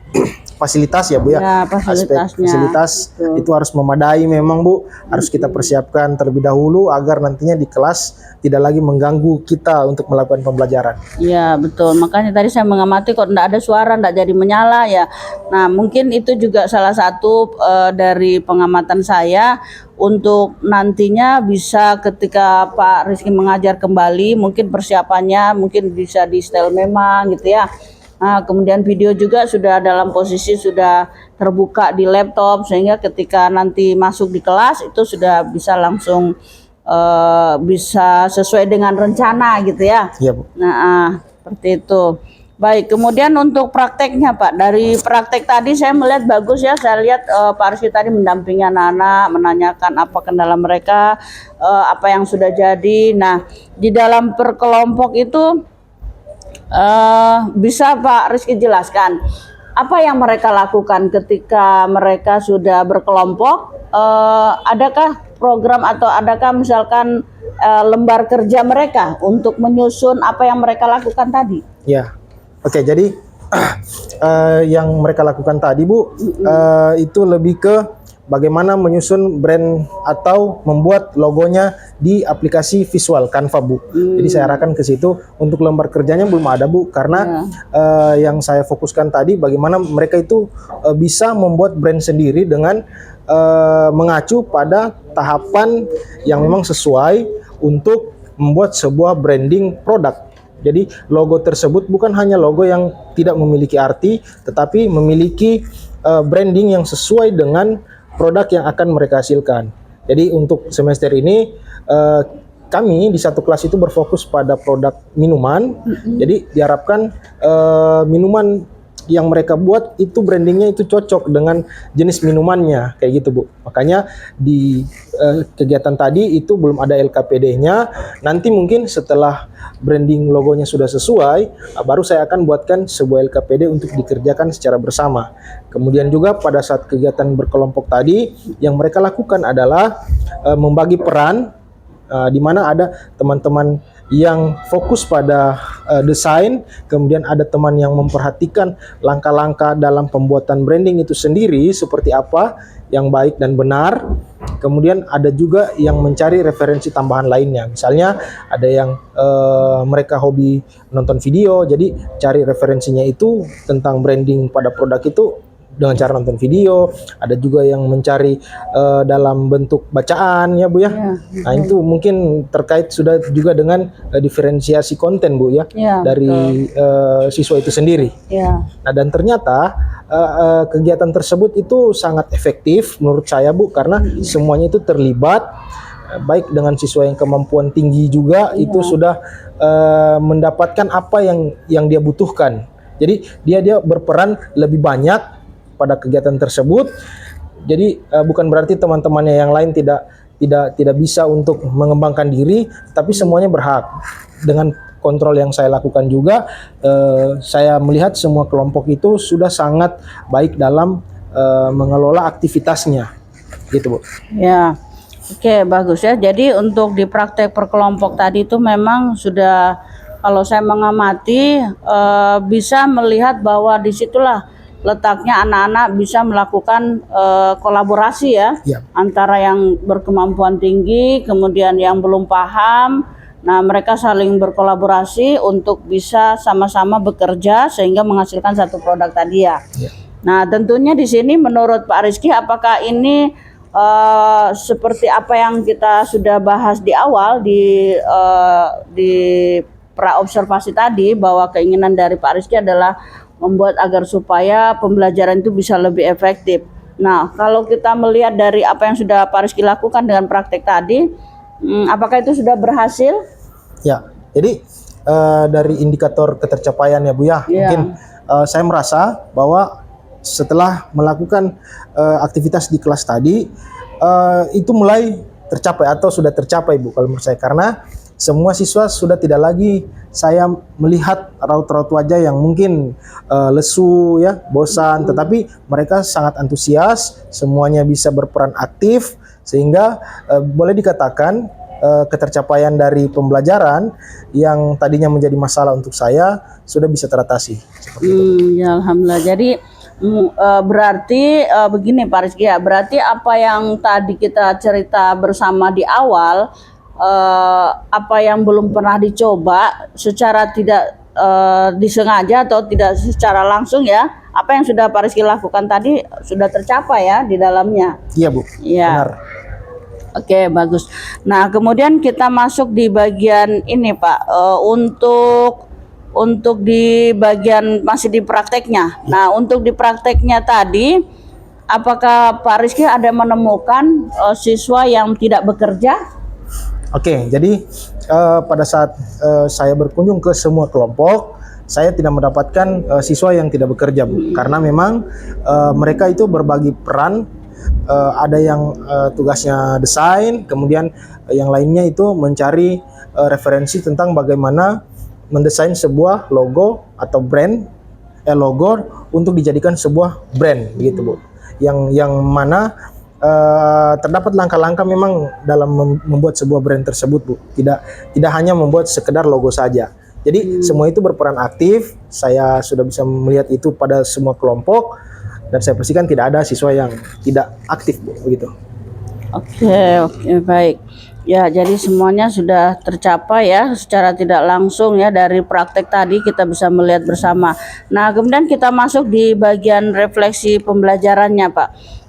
fasilitas ya Bu ya, aspek fasilitas itu harus memadai memang Bu, harus kita persiapkan terlebih dahulu agar nantinya di kelas tidak lagi mengganggu kita untuk melakukan pembelajaran. Iya betul, makanya tadi saya mengamati kok tidak ada suara, tidak jadi menyala ya. Nah mungkin itu juga salah satu dari pengamatan saya untuk nantinya bisa ketika Pak Rizky mengajar kembali, mungkin persiapannya mungkin bisa di setel memang gitu ya. Nah, kemudian video juga sudah dalam posisi sudah terbuka di laptop, sehingga ketika nanti masuk di kelas itu sudah bisa langsung bisa sesuai dengan rencana gitu ya. Iya Bu. Nah seperti itu. Baik, kemudian untuk prakteknya Pak, dari praktek tadi saya melihat bagus ya. Saya lihat Pak Rizky tadi mendampingi anak-anak, menanyakan apa kendala mereka, apa yang sudah jadi. Nah di dalam perkelompok itu bisa Pak Rizky jelaskan apa yang mereka lakukan ketika mereka sudah berkelompok? Adakah program atau adakah misalkan lembar kerja mereka untuk menyusun apa yang mereka lakukan tadi? Ya, oke. Jadi yang mereka lakukan tadi, Bu, itu lebih ke bagaimana menyusun brand atau membuat logonya di aplikasi visual Canva, Bu. Jadi saya arahkan ke situ. Untuk lembar kerjanya belum ada, Bu, karena yang saya fokuskan tadi bagaimana mereka itu bisa membuat brand sendiri dengan mengacu pada tahapan yang memang sesuai untuk membuat sebuah branding produk. Jadi logo tersebut bukan hanya logo yang tidak memiliki arti, tetapi memiliki branding yang sesuai dengan produk yang akan mereka hasilkan. Jadi untuk semester ini kami di satu kelas itu berfokus pada produk minuman. Jadi diharapkan minuman yang mereka buat itu brandingnya itu cocok dengan jenis minumannya, kayak gitu, Bu. Makanya di kegiatan tadi itu belum ada LKPD-nya. Nanti mungkin setelah branding logonya sudah sesuai, baru saya akan buatkan sebuah LKPD untuk dikerjakan secara bersama. Kemudian juga pada saat kegiatan berkelompok tadi, yang mereka lakukan adalah membagi peran, di mana ada teman-teman yang fokus pada desain, kemudian ada teman yang memperhatikan langkah-langkah dalam pembuatan branding itu sendiri seperti apa yang baik dan benar. Kemudian ada juga yang mencari referensi tambahan lainnya. Misalnya ada yang mereka hobi nonton video, jadi cari referensinya itu tentang branding pada produk itu dengan cara nonton video. Ada juga yang mencari dalam bentuk bacaan, ya, Bu, ya. Nah, itu mungkin terkait sudah juga dengan diferensiasi konten, Bu, ya, dari siswa itu sendiri. Nah, dan ternyata kegiatan tersebut itu sangat efektif menurut saya, Bu, karena semuanya itu terlibat, baik dengan siswa yang kemampuan tinggi juga itu sudah mendapatkan apa yang dia butuhkan. Jadi dia berperan lebih banyak pada kegiatan tersebut. Jadi bukan berarti teman-temannya yang lain tidak bisa untuk mengembangkan diri, tapi semuanya berhak. Dengan kontrol yang saya lakukan juga, saya melihat semua kelompok itu sudah sangat baik dalam mengelola aktivitasnya, gitu, Bu. Ya, oke, bagus ya. Jadi untuk di praktek perkelompok tadi itu memang sudah, kalau saya mengamati, bisa melihat bahwa disitulah letaknya anak-anak bisa melakukan kolaborasi ya, antara yang berkemampuan tinggi, kemudian yang belum paham. Nah, mereka saling berkolaborasi untuk bisa sama-sama bekerja sehingga menghasilkan satu produk tadi ya. Nah, tentunya di sini menurut Pak Rizky, apakah ini seperti apa yang kita sudah bahas di awal di pra-observasi tadi, bahwa keinginan dari Pak Rizky adalah membuat agar supaya pembelajaran itu bisa lebih efektif. Nah, kalau kita melihat dari apa yang sudah Pak Rizky lakukan dengan praktek tadi, apakah itu sudah berhasil? Ya, jadi dari indikator ketercapaian, ya, Bu, ya, mungkin saya merasa bahwa setelah melakukan aktivitas di kelas tadi, itu mulai tercapai atau sudah tercapai, Bu, kalau menurut saya, karena semua siswa sudah tidak lagi saya melihat raut-raut wajah yang mungkin lesu, ya, bosan, tetapi mereka sangat antusias, semuanya bisa berperan aktif, sehingga boleh dikatakan ketercapaian dari pembelajaran yang tadinya menjadi masalah untuk saya sudah bisa teratasi. Seperti itu. Ya, alhamdulillah. Jadi berarti begini Pak Rizky ya, berarti apa yang tadi kita cerita bersama di awal, apa yang belum pernah dicoba secara tidak disengaja atau tidak secara langsung ya, apa yang sudah Pak Rizky lakukan tadi sudah tercapai ya di dalamnya. Iya, Bu. Iya. Benar. Oke, bagus. Nah, kemudian kita masuk di bagian ini, Pak, untuk di bagian masih di prakteknya. Nah, untuk di prakteknya tadi, apakah Pak Rizky ada menemukan siswa yang tidak bekerja? Oke, jadi pada saat saya berkunjung ke semua kelompok, saya tidak mendapatkan siswa yang tidak bekerja, Bu, karena memang mereka itu berbagi peran. Ada yang tugasnya desain, kemudian yang lainnya itu mencari referensi tentang bagaimana mendesain sebuah logo atau brand logo untuk dijadikan sebuah brand gitu Bu. Yang mana terdapat langkah-langkah memang dalam membuat sebuah brand tersebut Bu. Tidak hanya membuat sekedar logo saja. Jadi semua itu berperan aktif. Saya sudah bisa melihat itu pada semua kelompok dan saya pastikan tidak ada siswa yang tidak aktif Bu, begitu. Oke, baik. Ya, jadi semuanya sudah tercapai ya secara tidak langsung ya, dari praktek tadi kita bisa melihat bersama. Nah, kemudian kita masuk di bagian refleksi pembelajarannya, Pak.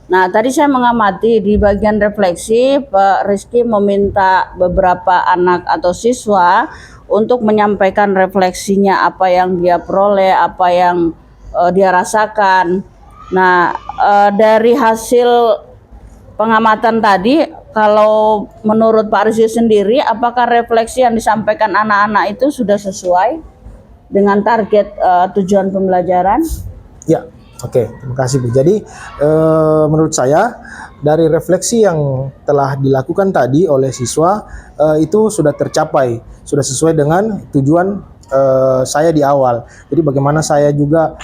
Nah, tadi saya mengamati di bagian refleksi Pak Rizky meminta beberapa anak atau siswa untuk menyampaikan refleksinya, apa yang dia peroleh, apa yang dia rasakan. Nah, dari hasil pengamatan tadi, kalau menurut Pak Rizky sendiri, apakah refleksi yang disampaikan anak-anak itu sudah sesuai dengan target tujuan pembelajaran? Ya, oke, terima kasih Bu. Jadi menurut saya dari refleksi yang telah dilakukan tadi oleh siswa itu sudah tercapai, sudah sesuai dengan tujuan saya di awal. Jadi bagaimana saya juga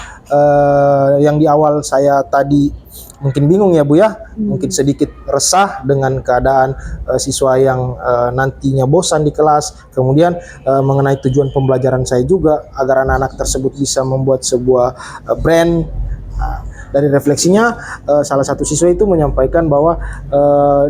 yang di awal saya tadi mungkin bingung ya Bu ya, mungkin sedikit resah dengan keadaan siswa yang nantinya bosan di kelas. Kemudian mengenai tujuan pembelajaran saya juga agar anak-anak tersebut bisa membuat sebuah brand. Dari refleksinya salah satu siswa itu menyampaikan bahwa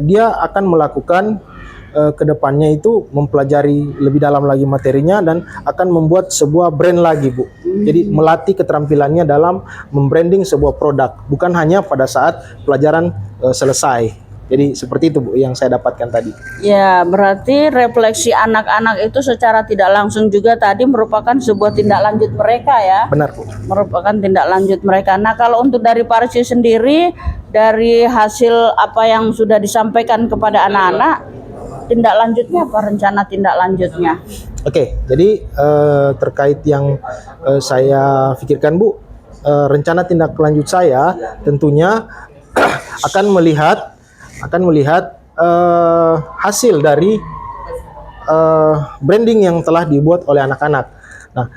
dia akan melakukan kedepannya itu mempelajari lebih dalam lagi materinya dan akan membuat sebuah brand lagi Bu. Jadi melatih keterampilannya dalam membranding sebuah produk, bukan hanya pada saat pelajaran selesai. Jadi seperti itu Bu yang saya dapatkan tadi. Ya, berarti refleksi anak-anak itu secara tidak langsung juga tadi merupakan sebuah tindak lanjut mereka ya. Benar Bu. Merupakan tindak lanjut mereka. Nah, kalau untuk dari Pak Rizky sendiri, dari hasil apa yang sudah disampaikan kepada anak-anak, tindak lanjutnya apa, rencana tindak lanjutnya? Oke, jadi terkait yang saya pikirkan Bu, rencana tindak lanjut saya tentunya akan melihat hasil dari branding yang telah dibuat oleh anak-anak. Nah,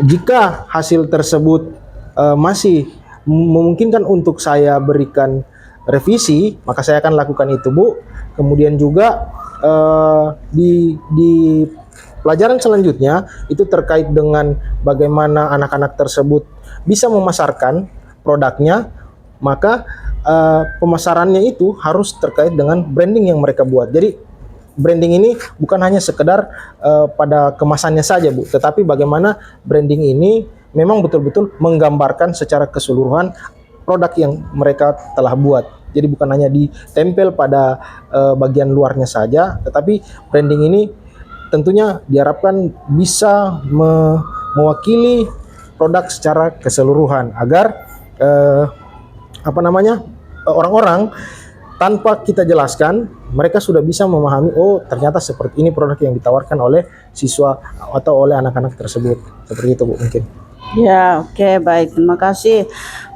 jika hasil tersebut masih memungkinkan untuk saya berikan revisi, maka saya akan lakukan itu Bu. Kemudian juga di pelajaran selanjutnya itu terkait dengan bagaimana anak-anak tersebut bisa memasarkan produknya, maka pemasarannya itu harus terkait dengan branding yang mereka buat. Jadi branding ini bukan hanya sekedar pada kemasannya saja Bu, tetapi bagaimana branding ini memang betul-betul menggambarkan secara keseluruhan produk yang mereka telah buat. Jadi bukan hanya ditempel pada bagian luarnya saja, tetapi branding ini tentunya diharapkan bisa mewakili produk secara keseluruhan agar orang-orang tanpa kita jelaskan mereka sudah bisa memahami, oh ternyata seperti ini produk yang ditawarkan oleh siswa atau oleh anak-anak tersebut. Seperti itu Bu mungkin. Ya, oke, baik. Terima kasih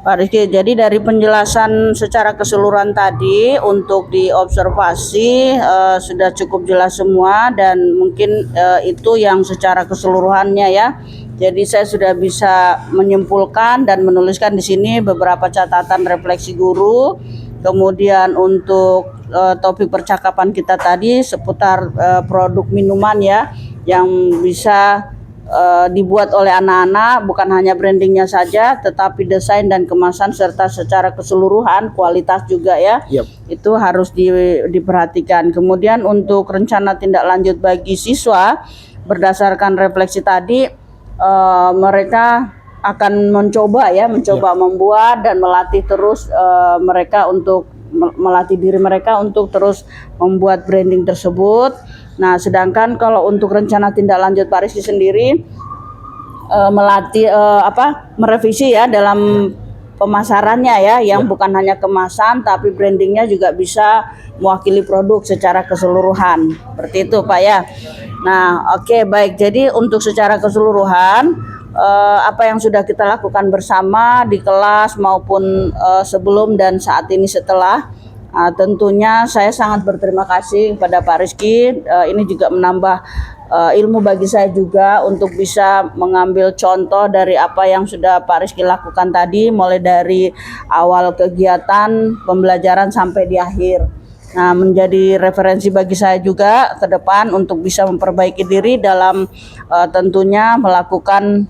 Pak Rizky. Jadi dari penjelasan secara keseluruhan tadi untuk diobservasi sudah cukup jelas semua, dan mungkin itu yang secara keseluruhannya ya. Jadi saya sudah bisa menyimpulkan dan menuliskan di sini beberapa catatan refleksi guru. Kemudian untuk topik percakapan kita tadi seputar produk minuman ya, yang bisa dibuat oleh anak-anak, bukan hanya brandingnya saja, tetapi desain dan kemasan serta secara keseluruhan kualitas juga ya. Itu harus diperhatikan. Kemudian untuk rencana tindak lanjut bagi siswa berdasarkan refleksi tadi, mereka akan mencoba membuat dan melatih terus mereka untuk melatih diri mereka untuk terus membuat branding tersebut. Nah, sedangkan kalau untuk rencana tindak lanjut Pak Rizky sendiri melatih merevisi ya dalam pemasarannya ya, yang bukan hanya kemasan tapi brandingnya juga bisa mewakili produk secara keseluruhan. Seperti itu Pak ya. Nah, oke, baik. Jadi untuk secara keseluruhan apa yang sudah kita lakukan bersama di kelas maupun sebelum dan saat ini setelah, tentunya saya sangat berterima kasih kepada Pak Rizky. Ini juga menambah ilmu bagi saya juga untuk bisa mengambil contoh dari apa yang sudah Pak Rizky lakukan tadi, mulai dari awal kegiatan pembelajaran sampai di akhir. Nah, menjadi referensi bagi saya juga ke depan untuk bisa memperbaiki diri dalam tentunya melakukan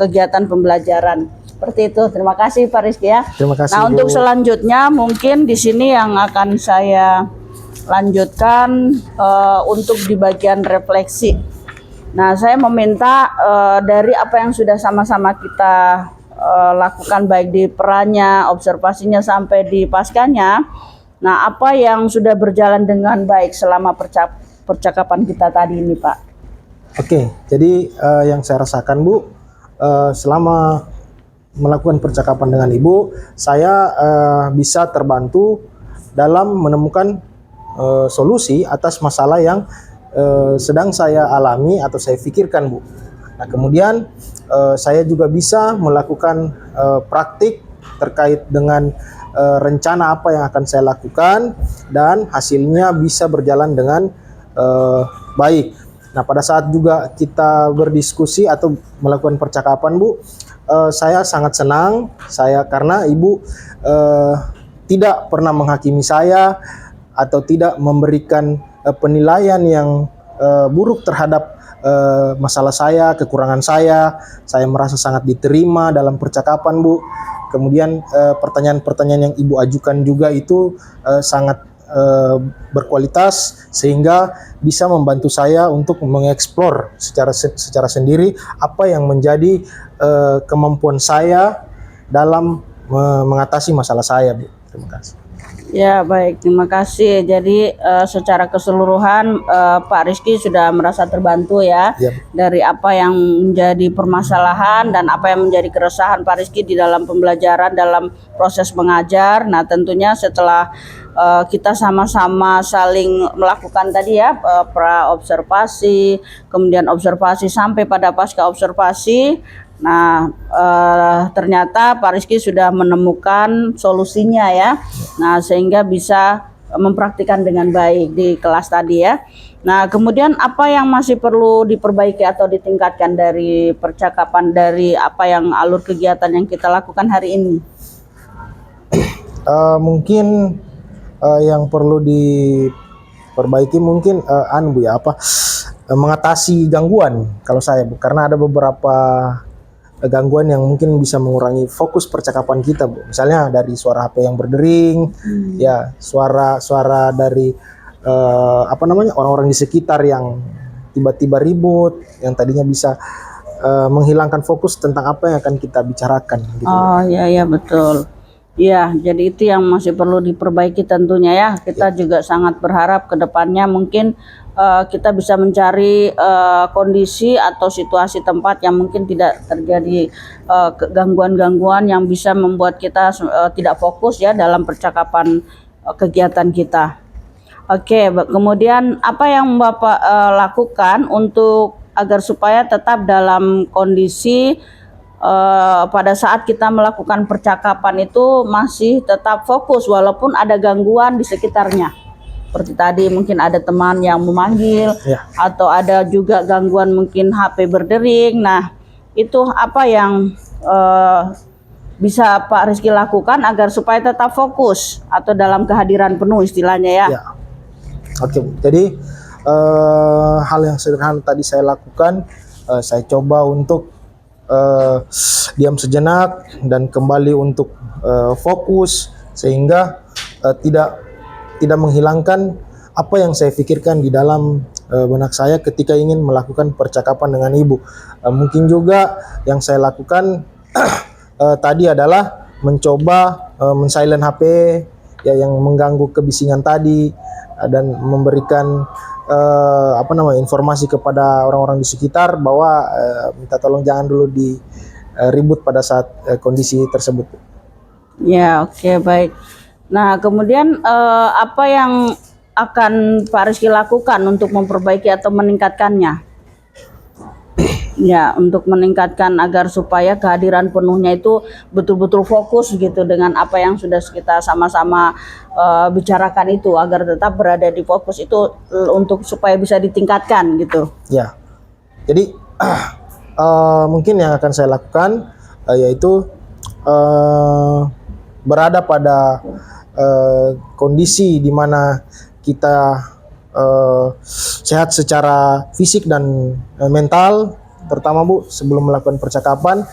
kegiatan pembelajaran. Seperti itu. Terima kasih Pak Rizky ya. Terima kasih, Nah, Bu. untuk selanjutnya mungkin di sini yang akan saya lanjutkan untuk di bagian refleksi. Nah, saya meminta dari apa yang sudah sama-sama kita lakukan baik di perannya, observasinya sampai di paskanya. Nah, apa yang sudah berjalan dengan baik selama percakapan kita tadi ini, Pak? Oke, jadi yang saya rasakan, Bu, selama melakukan percakapan dengan Ibu, saya bisa terbantu dalam menemukan solusi atas masalah yang sedang saya alami atau saya pikirkan, Bu. Nah, kemudian saya juga bisa melakukan praktik terkait dengan rencana apa yang akan saya lakukan dan hasilnya bisa berjalan dengan baik. Nah, pada saat juga kita berdiskusi atau melakukan percakapan, Bu, saya sangat senang karena Ibu tidak pernah menghakimi saya atau tidak memberikan penilaian yang buruk terhadap masalah saya, kekurangan saya. Saya merasa sangat diterima dalam percakapan, Bu. Kemudian pertanyaan-pertanyaan yang Ibu ajukan juga itu sangat berkualitas sehingga bisa membantu saya untuk mengeksplor secara sendiri apa yang menjadi kemampuan saya dalam mengatasi masalah saya, Bu. Terima kasih. Ya, baik, terima kasih. Jadi secara keseluruhan Pak Rizky sudah merasa terbantu ya, dari apa yang menjadi permasalahan dan apa yang menjadi keresahan Pak Rizky di dalam pembelajaran, dalam proses mengajar. Nah, tentunya setelah kita sama-sama saling melakukan tadi ya, pra-observasi, kemudian observasi sampai pada pasca observasi. Nah, ternyata Pak Rizky sudah menemukan solusinya ya. Nah, sehingga bisa mempraktikkan dengan baik di kelas tadi ya. Nah, kemudian apa yang masih perlu diperbaiki atau ditingkatkan dari percakapan, dari apa yang alur kegiatan yang kita lakukan hari ini? Mungkin yang perlu diperbaiki mungkin Bu ya, mengatasi gangguan kalau saya, Bu, karena ada beberapa gangguan yang mungkin bisa mengurangi fokus percakapan kita, Bu. Misalnya dari suara HP yang berdering, ya, suara dari orang-orang di sekitar yang tiba-tiba ribut, yang tadinya bisa menghilangkan fokus tentang apa yang akan kita bicarakan. Gitu. Oh iya betul. Ya, jadi itu yang masih perlu diperbaiki tentunya ya. Kita juga sangat berharap ke depannya mungkin kita bisa mencari kondisi atau situasi tempat yang mungkin tidak terjadi gangguan-gangguan yang bisa membuat kita tidak fokus ya dalam percakapan kegiatan kita. Oke, kemudian apa yang Bapak lakukan untuk agar supaya tetap dalam kondisi pada saat kita melakukan percakapan itu masih tetap fokus walaupun ada gangguan di sekitarnya? Seperti tadi mungkin ada teman yang memanggil atau ada juga gangguan mungkin HP berdering. Nah, itu apa yang bisa Pak Rizky lakukan agar supaya tetap fokus atau dalam kehadiran penuh istilahnya ya? Oke, jadi hal yang sederhana tadi saya lakukan, saya coba untuk diam sejenak dan kembali untuk fokus sehingga tidak menghilangkan apa yang saya pikirkan di dalam benak saya ketika ingin melakukan percakapan dengan Ibu. Mungkin juga yang saya lakukan tadi adalah mencoba men-silent HP ya yang mengganggu kebisingan tadi dan memberikan informasi kepada orang-orang di sekitar bahwa minta tolong jangan dulu diribut pada saat kondisi tersebut. Ya, oke, baik. Nah, kemudian apa yang akan Pak Rizky lakukan untuk memperbaiki atau meningkatkannya? Ya, untuk meningkatkan agar supaya kehadiran penuhnya itu betul-betul fokus gitu dengan apa yang sudah kita sama-sama bicarakan itu, agar tetap berada di fokus itu untuk supaya bisa ditingkatkan gitu. Ya, jadi mungkin yang akan saya lakukan yaitu berada pada kondisi di mana kita sehat secara fisik dan mental, terutama Bu sebelum melakukan percakapan,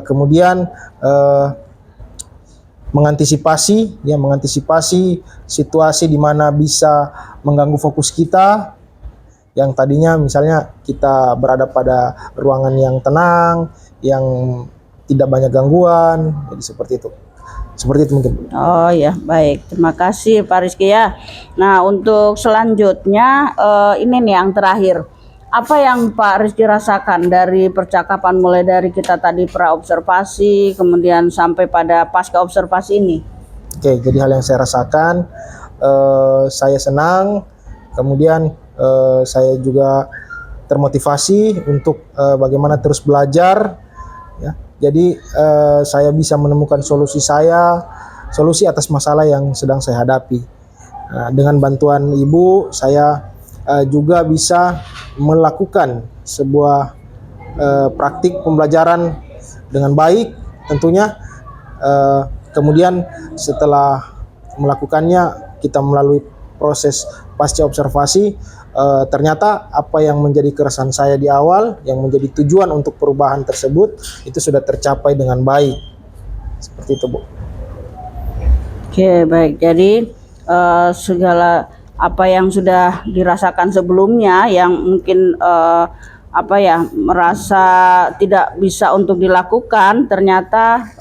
kemudian mengantisipasi situasi di mana bisa mengganggu fokus kita, yang tadinya misalnya kita berada pada ruangan yang tenang, yang tidak banyak gangguan, jadi seperti itu mungkin. Oh ya, baik, terima kasih Pak Rizky ya. Nah, untuk selanjutnya ini nih yang terakhir. Apa yang Pak Rizky rasakan dari percakapan mulai dari kita tadi pra-observasi, kemudian sampai pada pasca observasi ini? Oke, jadi hal yang saya rasakan, saya senang, kemudian saya juga termotivasi untuk bagaimana terus belajar, ya. Jadi saya bisa menemukan solusi atas masalah yang sedang saya hadapi. Nah, dengan bantuan Ibu, saya juga bisa melakukan sebuah praktik pembelajaran dengan baik tentunya. Kemudian setelah melakukannya, kita melalui proses pasca observasi, ternyata apa yang menjadi keresahan saya di awal, yang menjadi tujuan untuk perubahan tersebut, itu sudah tercapai dengan baik. Seperti itu, Bu. Oke, baik. Jadi segala apa yang sudah dirasakan sebelumnya yang mungkin merasa tidak bisa untuk dilakukan, ternyata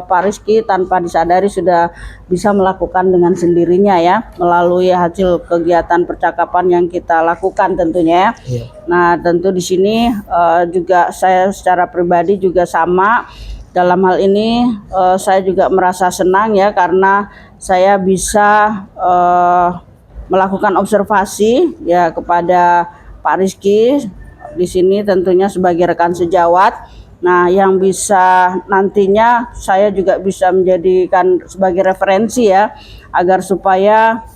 Pak Rizky tanpa disadari sudah bisa melakukan dengan sendirinya ya, melalui hasil kegiatan percakapan yang kita lakukan tentunya ya. Iya. Nah, tentu di sini juga saya secara pribadi juga sama. Dalam hal ini saya juga merasa senang ya, karena saya bisa melakukan observasi ya kepada Pak Rizky di sini tentunya sebagai rekan sejawat. Nah, yang bisa nantinya saya juga bisa menjadikan sebagai referensi ya, agar supaya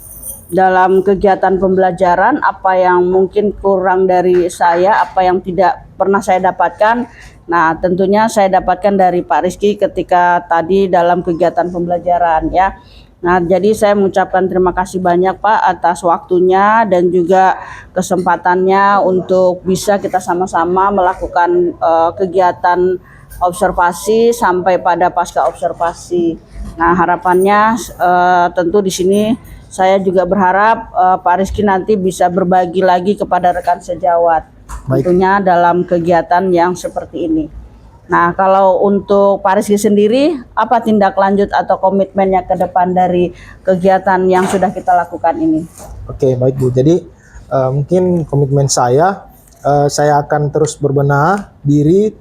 dalam kegiatan pembelajaran apa yang mungkin kurang dari saya, apa yang tidak pernah saya dapatkan, nah tentunya saya dapatkan dari Pak Rizky ketika tadi dalam kegiatan pembelajaran ya. Nah, jadi saya mengucapkan terima kasih banyak Pak atas waktunya dan juga kesempatannya untuk bisa kita sama-sama melakukan kegiatan observasi sampai pada pasca observasi. Nah, harapannya tentu di sini saya juga berharap Pak Rizky nanti bisa berbagi lagi kepada rekan sejawat. Baik. Tentunya dalam kegiatan yang seperti ini. Nah, kalau untuk Pak Rizky sendiri, apa tindak lanjut atau komitmennya ke depan dari kegiatan yang sudah kita lakukan ini? Oke, baik Bu. Jadi mungkin komitmen saya akan terus berbenah diri,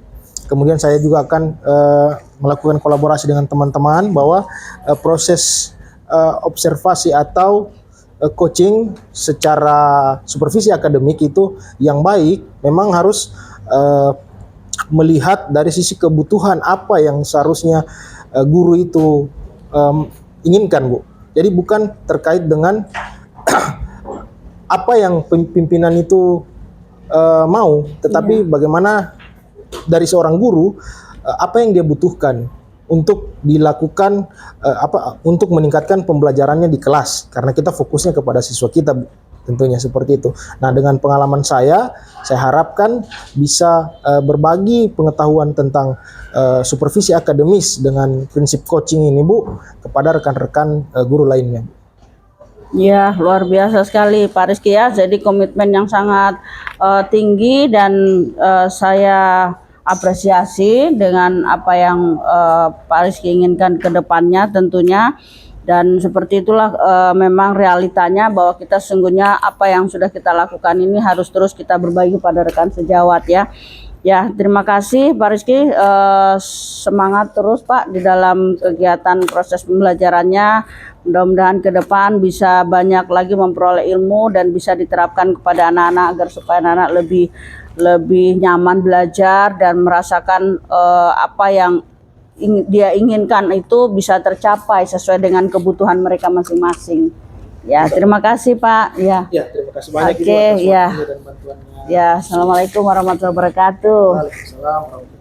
kemudian saya juga akan melakukan kolaborasi dengan teman-teman bahwa proses observasi atau coaching secara supervisi akademik itu yang baik memang harus melihat dari sisi kebutuhan apa yang seharusnya guru itu inginkan, Bu. Jadi bukan terkait dengan apa yang pimpinan itu mau, tetapi bagaimana dari seorang guru apa yang dia butuhkan untuk dilakukan untuk meningkatkan pembelajarannya di kelas, karena kita fokusnya kepada siswa kita, Bu. Tentunya seperti itu. Nah, dengan pengalaman saya harapkan bisa berbagi pengetahuan tentang supervisi akademis dengan prinsip coaching ini, Bu, kepada rekan-rekan guru lainnya. Ya, luar biasa sekali Pak Rizky ya. Jadi komitmen yang sangat tinggi dan saya apresiasi dengan apa yang Pak Rizky inginkan ke depannya tentunya. Dan seperti itulah memang realitanya bahwa kita sesungguhnya apa yang sudah kita lakukan ini harus terus kita berbagi pada rekan sejawat ya. Ya, terima kasih Pak Rizky, semangat terus Pak di dalam kegiatan proses pembelajarannya. Mudah-mudahan ke depan bisa banyak lagi memperoleh ilmu dan bisa diterapkan kepada anak-anak agar supaya anak-anak lebih lebih nyaman belajar dan merasakan apa yang dia inginkan itu bisa tercapai sesuai dengan kebutuhan mereka masing-masing. Ya, terima kasih Pak. Ya. Ya, terima kasih banyak Oke, Ibu atas ya. waktunya dan bantuannya. Ya, assalamualaikum warahmatullahi wabarakatuh. Waalaikumsalam warahmatullahi wabarakatuh.